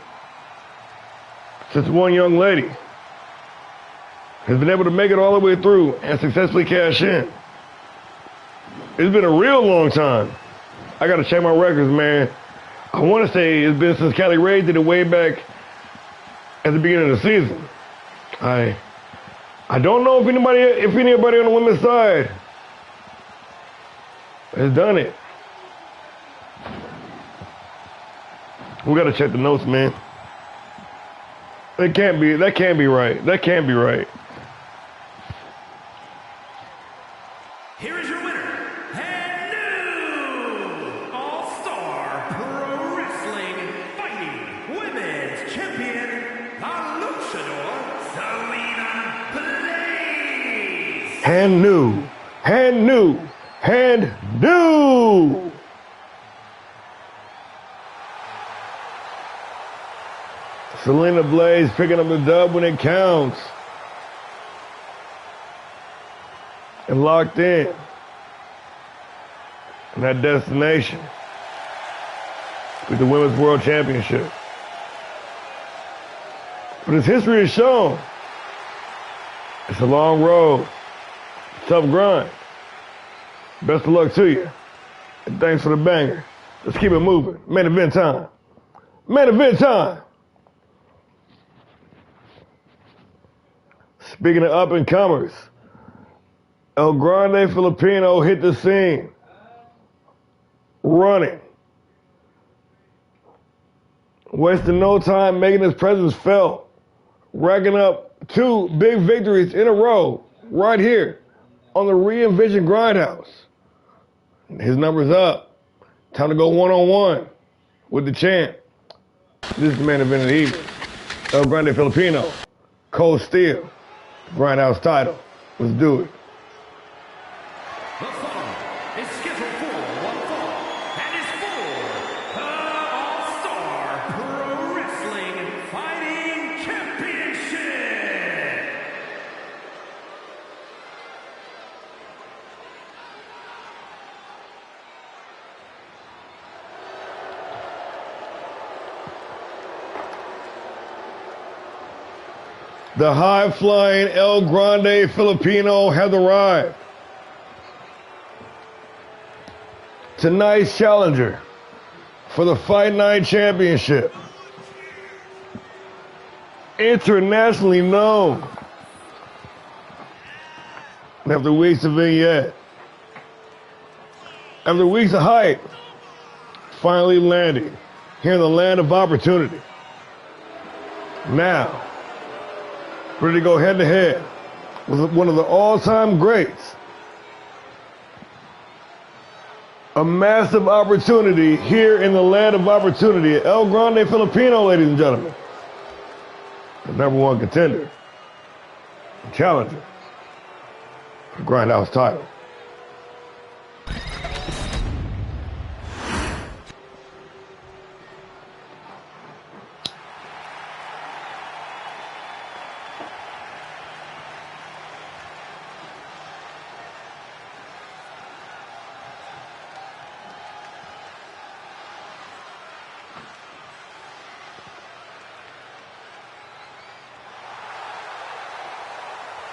since one young lady has been able to make it all the way through and successfully cash in. It's been a real long time. I gotta check my records, man. I want to say it's been since Callie Ray did it way back at the beginning of the season. I don't know if anybody on the women's side has done it. We gotta check the notes, man. That can't be right. That can't be right. Here is your winner, and new All-Star Pro Wrestling Fighting Women's Champion, ALLSTAR Selena Blaze. And new. Selena Blaze picking up the dub when it counts. And locked in that destination with the Women's World Championship. But as history has shown, it's a long road, tough grind. Best of luck to you. And thanks for the banger. Let's keep it moving. Main event time. Main event time. Speaking of up-and-comers, El Grande Filipino hit the scene, running, wasting no time making his presence felt, racking up 2 big victories in a row right here on the re-envisioned GrindHouse. His number's up. Time to go one-on-one with the champ. This is the main event of the evening. El Grande Filipino, Cold Steel, GrindHouse title. Let's do it. The fight is scheduled for one fall and is for the All-Star Pro Wrestling Fighting Championship. The high-flying El Grande Filipino has arrived. Tonight's challenger for the Fight Night Championship. Internationally known. After weeks of vignette, after weeks of hype, finally landing here in the land of opportunity. Now, ready to go head-to-head with one of the all-time greats. A massive opportunity here in the land of opportunity. El Grande Filipino, ladies and gentlemen. The #1 contender. Challenger. For GrindHouse title.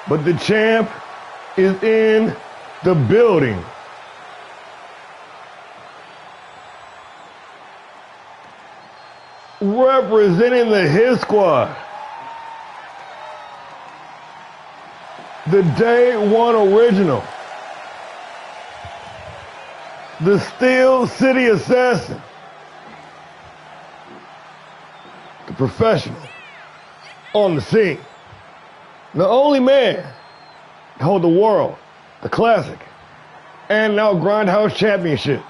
but the champ is in the building. Representing the Hit Squad, the Day One original, the Steel City Assassin, the professional on the scene, the only man to hold the world, the classic, and now GrindHouse championships.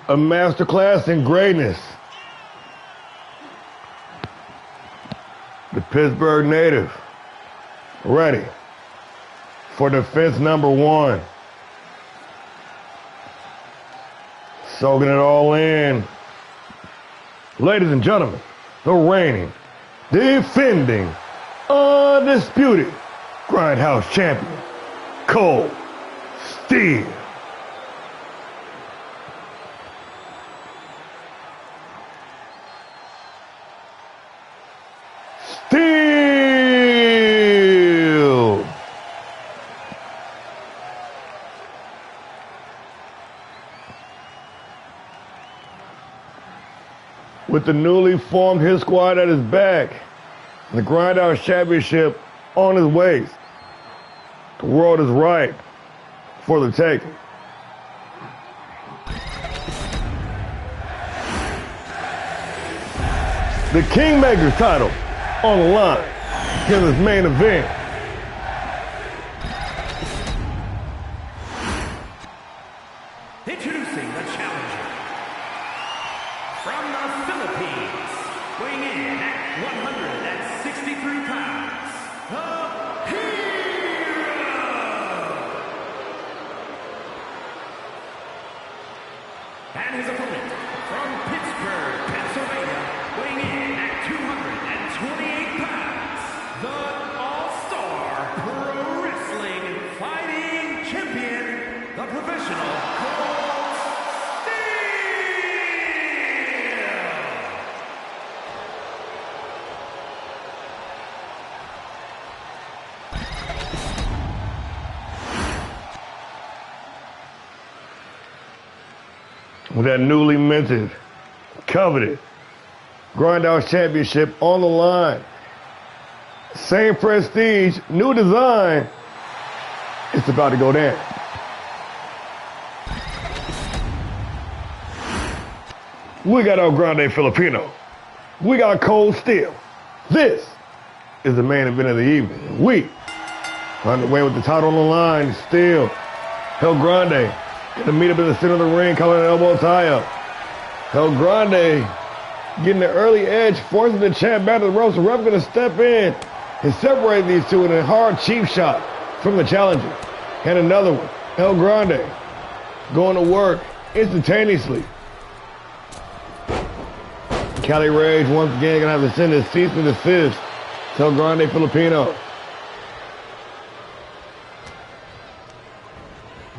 A masterclass in greatness. The Pittsburgh native, ready for defense number one. Soaking it all in. Ladies and gentlemen, the reigning, defending, undisputed GrindHouse champion, Cold Steel. Steel. With the newly formed Hit Squad at his back, and the GrindHouse championship on his waist, the world is ripe for the taking. The Kingmaker's title on the line in this main event. Introducing the challenger from the Philippines, weighing in at 163 pounds, the Hero. And his opponent from Pittsburgh, Pennsylvania, weighing in at 228 pounds, the ALLSTAR Pro Wrestling Fighting Champion, the professional Cold Steel. With that newly minted, coveted GrindHouse championship on the line. Same prestige, new design. It's about to go down. We got El Grande Filipino. We got Cold Steel. This is the main event of the evening. We on the way with the title on the line. Steel, El Grande, gonna meet up in the center of the ring, calling an elbow tie up. El Grande getting the early edge, forcing the champ back to the ropes. The ref gonna step in and separate these two in a hard cheap shot from the challenger. And another one. El Grande going to work instantaneously. Cali Rage once again gonna have to send his cease and desist to El Grande Filipino.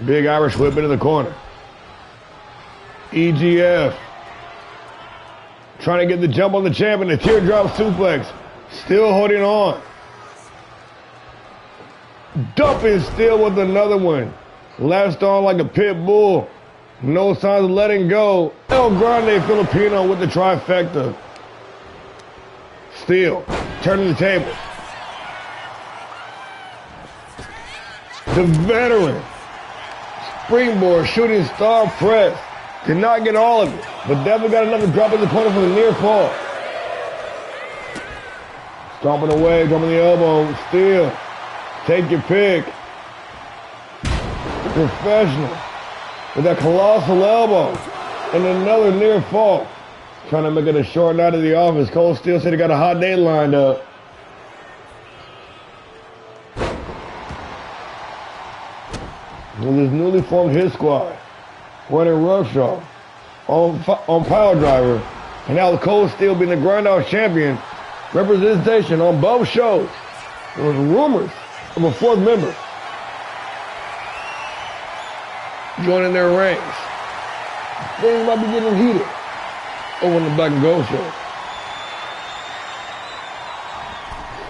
Big Irish whip into the corner. EGF. Trying to get the jump on the champ and the teardrop suplex. Still holding on. Dumping Steel with another one. Latched on like a pit bull. No signs of letting go. El Grande Filipino with the trifecta. Steel turning the table. The veteran. Springboard shooting star press. Did not get all of it, but definitely got another drop in the corner for the near fall. Stomping away, dropping the elbow. Steel. Take your pick. Professional. With that colossal elbow. And another near fall. Trying to make it a short night at the office. Cold Steel said he got a hot day lined up. With his newly formed Hit Squad. Running roughshod on Power Driver. And now Cold Steel being the GrindHouse champion. Representation on both shows. There was rumors of a fourth member joining their ranks. Things might be getting heated over on the Black and Gold show.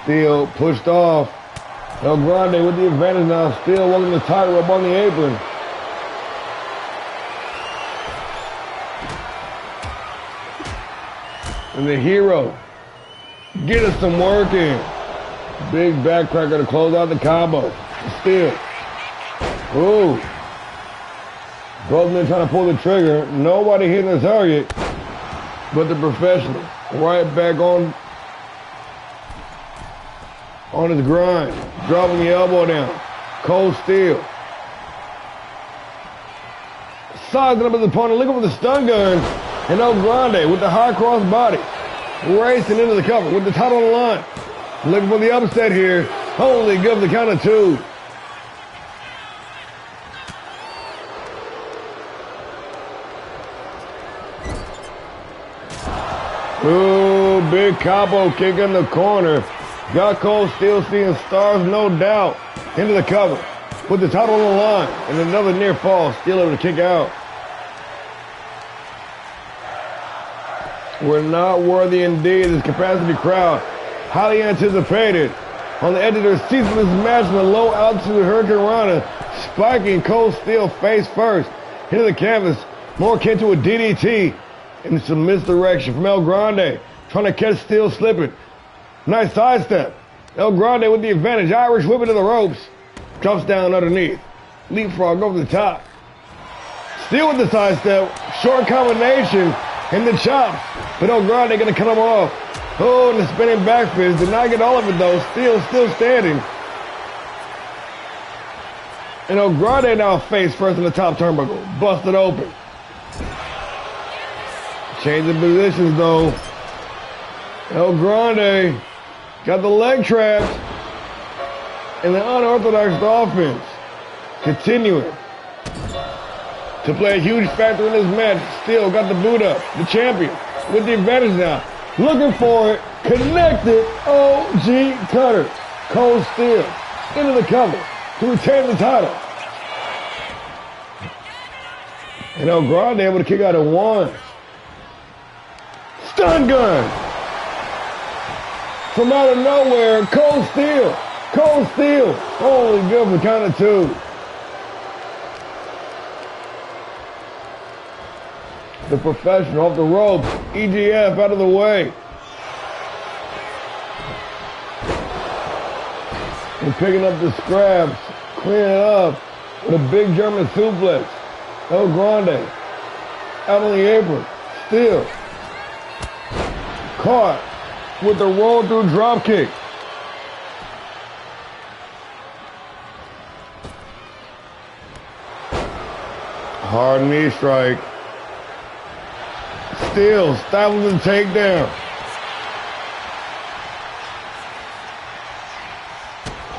Steel pushed off. El Grande with the advantage now. Steel working the tightrope on the apron. And the hero get us some work in. Big backcracker to close out the combo. Steel. Ooh. Both men trying to pull the trigger. Nobody hitting the target but the professional. Right back on his grind. Dropping the elbow down. Cold Steel. Sizing up his opponent. Looking for the stun gun. And El Grande with the high cross body. Racing into the cover with the title on the line. Looking for the upset here. Only give the count of 2. Ooh, big combo kick in the corner. Got Cold Steel seeing stars, no doubt. Into the cover. Put the title on the line. And another near fall. Steel able to kick out. We're not worthy indeed. This capacity crowd. Highly anticipated. On the edge of their seats for this match in the low altitude Hurricane Rana. Spiking Cold Steel face first. Into the canvas. More akin to a DDT. And some misdirection from El Grande. Trying to catch Steel slipping. Nice sidestep. El Grande with the advantage. Irish whip into the ropes. Drops down underneath. Leapfrog over the top. Steel with the sidestep. Short combination. And the chops. But El Grande gonna cut him off. Oh, and the spinning back fist. Did not get all of it though. Steel still standing. And El Grande now face first in the top turnbuckle. Busted open. Changing positions though. El Grande got the leg traps and the unorthodox offense continuing to play a huge factor in this match. Still got the boot up. The champion with the advantage now. Looking for it. Connected. OG Cutter. Cold Steel into the cover to retain the title. And El Grande able to kick out at 1. Stun gun. From out of nowhere, Cold Steel. Cold Steel. Only good for count of 2. The professional off the ropes. EGF out of the way. And picking up the scraps. Cleaning it up with a big German suplex. El Grande out on the apron. Steel. Caught with the roll through drop kick. Hard knee strike. Steel stifles the takedown.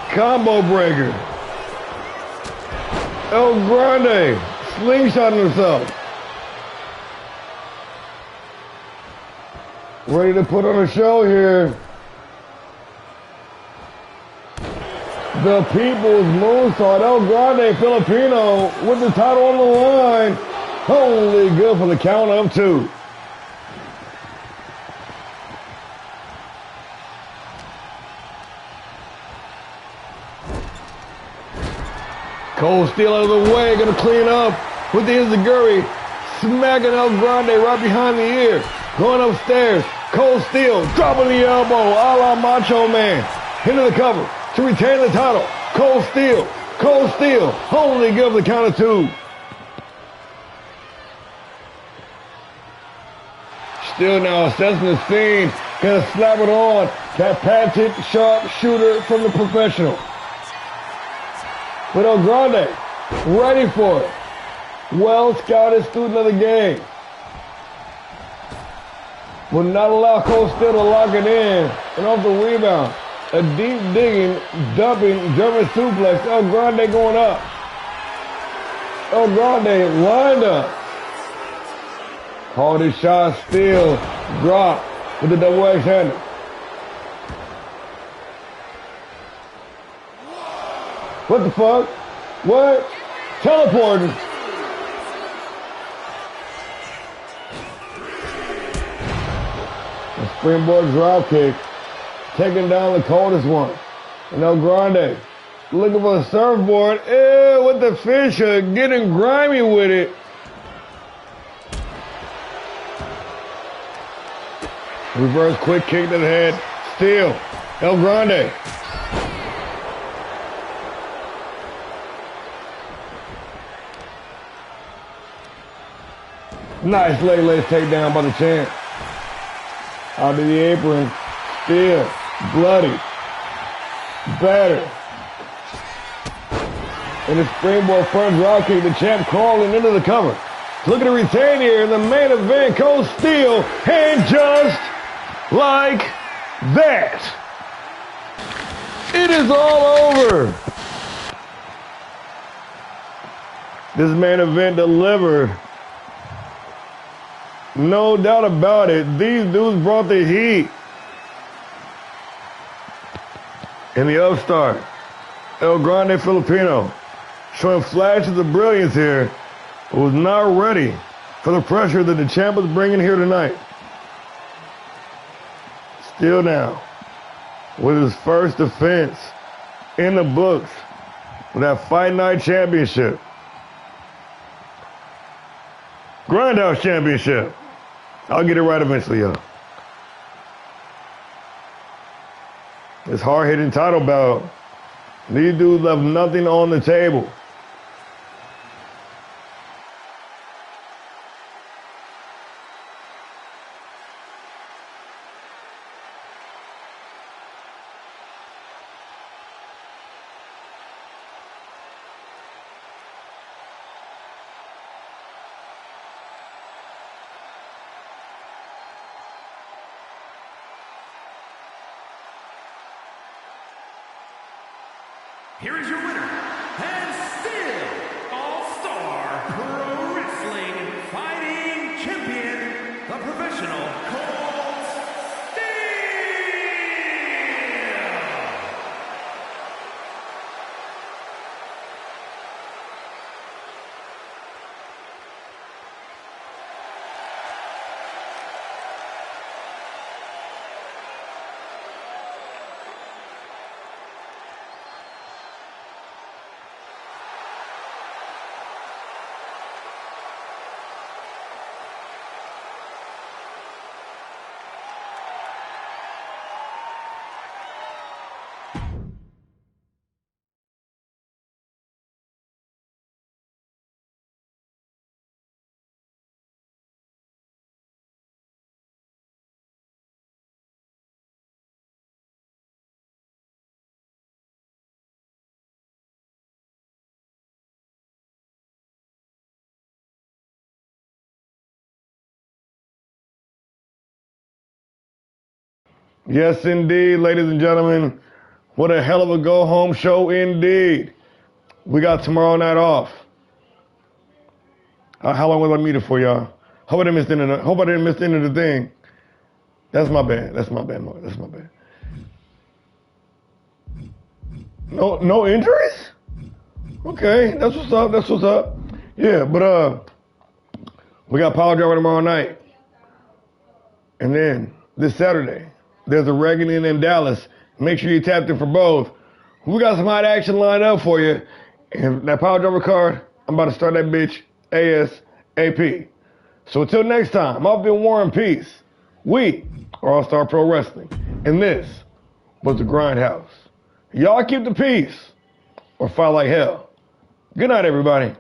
Combo breaker. El Grande slingshotting himself. Ready to put on a show here. The People's Moonsault. El Grande Filipino with the title on the line. Only good for the count of 2. Cold Steel out of the way, gonna clean up with the Izaguri, smacking El Grande right behind the ear, going upstairs. Cold Steel dropping the elbow, a la Macho Man, into the cover to retain the title. Cold Steel, only give the count of 2. Still now assessing the scene, gonna slap it on. That patented sharp shooter from the professional. But El Grande, ready for it. Well scouted student of the game. Will not allow Cold Steel to lock it in. And off the rebound, a deep digging, dumping German suplex. El Grande going up. El Grande lined up. Called his shot, Steel drop with the double X-hander. What the fuck? What? Teleporting. A springboard drop kick. taking down the coldest one. And El Grande looking for a surfboard. Ew, with the Fisher, getting grimy with it. Reverse quick kick to the head. Still, El Grande. Nice leg takedown by the champ. Out to the apron. Still, bloody. Battered. And the springboard front drop kick. The champ crawling into the cover. Looking to retain here in the main event. Cold Steel. And just like that, it is all over. This main event delivered. No doubt about it. These dudes brought the heat. And the upstart, El Grande Filipino, showing flashes of brilliance here, but was not ready for the pressure that the champ was bringing here tonight. Still now, with his first defense in the books with that Fight Night Championship. GrindHouse Championship. I'll get it right eventually, y'all. This hard-hitting title bout. These dudes left nothing on the table. Here is your winner, and still All-Star Pro Wrestling Fighting Champion, the professional Cold Steel. Yes, indeed, ladies and gentlemen. What a hell of a go-home show indeed. We got tomorrow night off. How long was I muted for, y'all? Hope I didn't miss the end of the thing. That's my bad. That's my bad. That's my bad. No injuries? Okay, that's what's up. That's what's up. Yeah, but we got Power Driver tomorrow night. And then this Saturday, there's a Reagan in Dallas. Make sure you tapped in for both. We got some hot action lined up for you. And that Power Driver card, I'm about to start that bitch ASAP. So until next time, I've been War and Peace. We are All-Star Pro Wrestling. And this was the GrindHouse. Y'all keep the peace or fight like hell. Good night, everybody.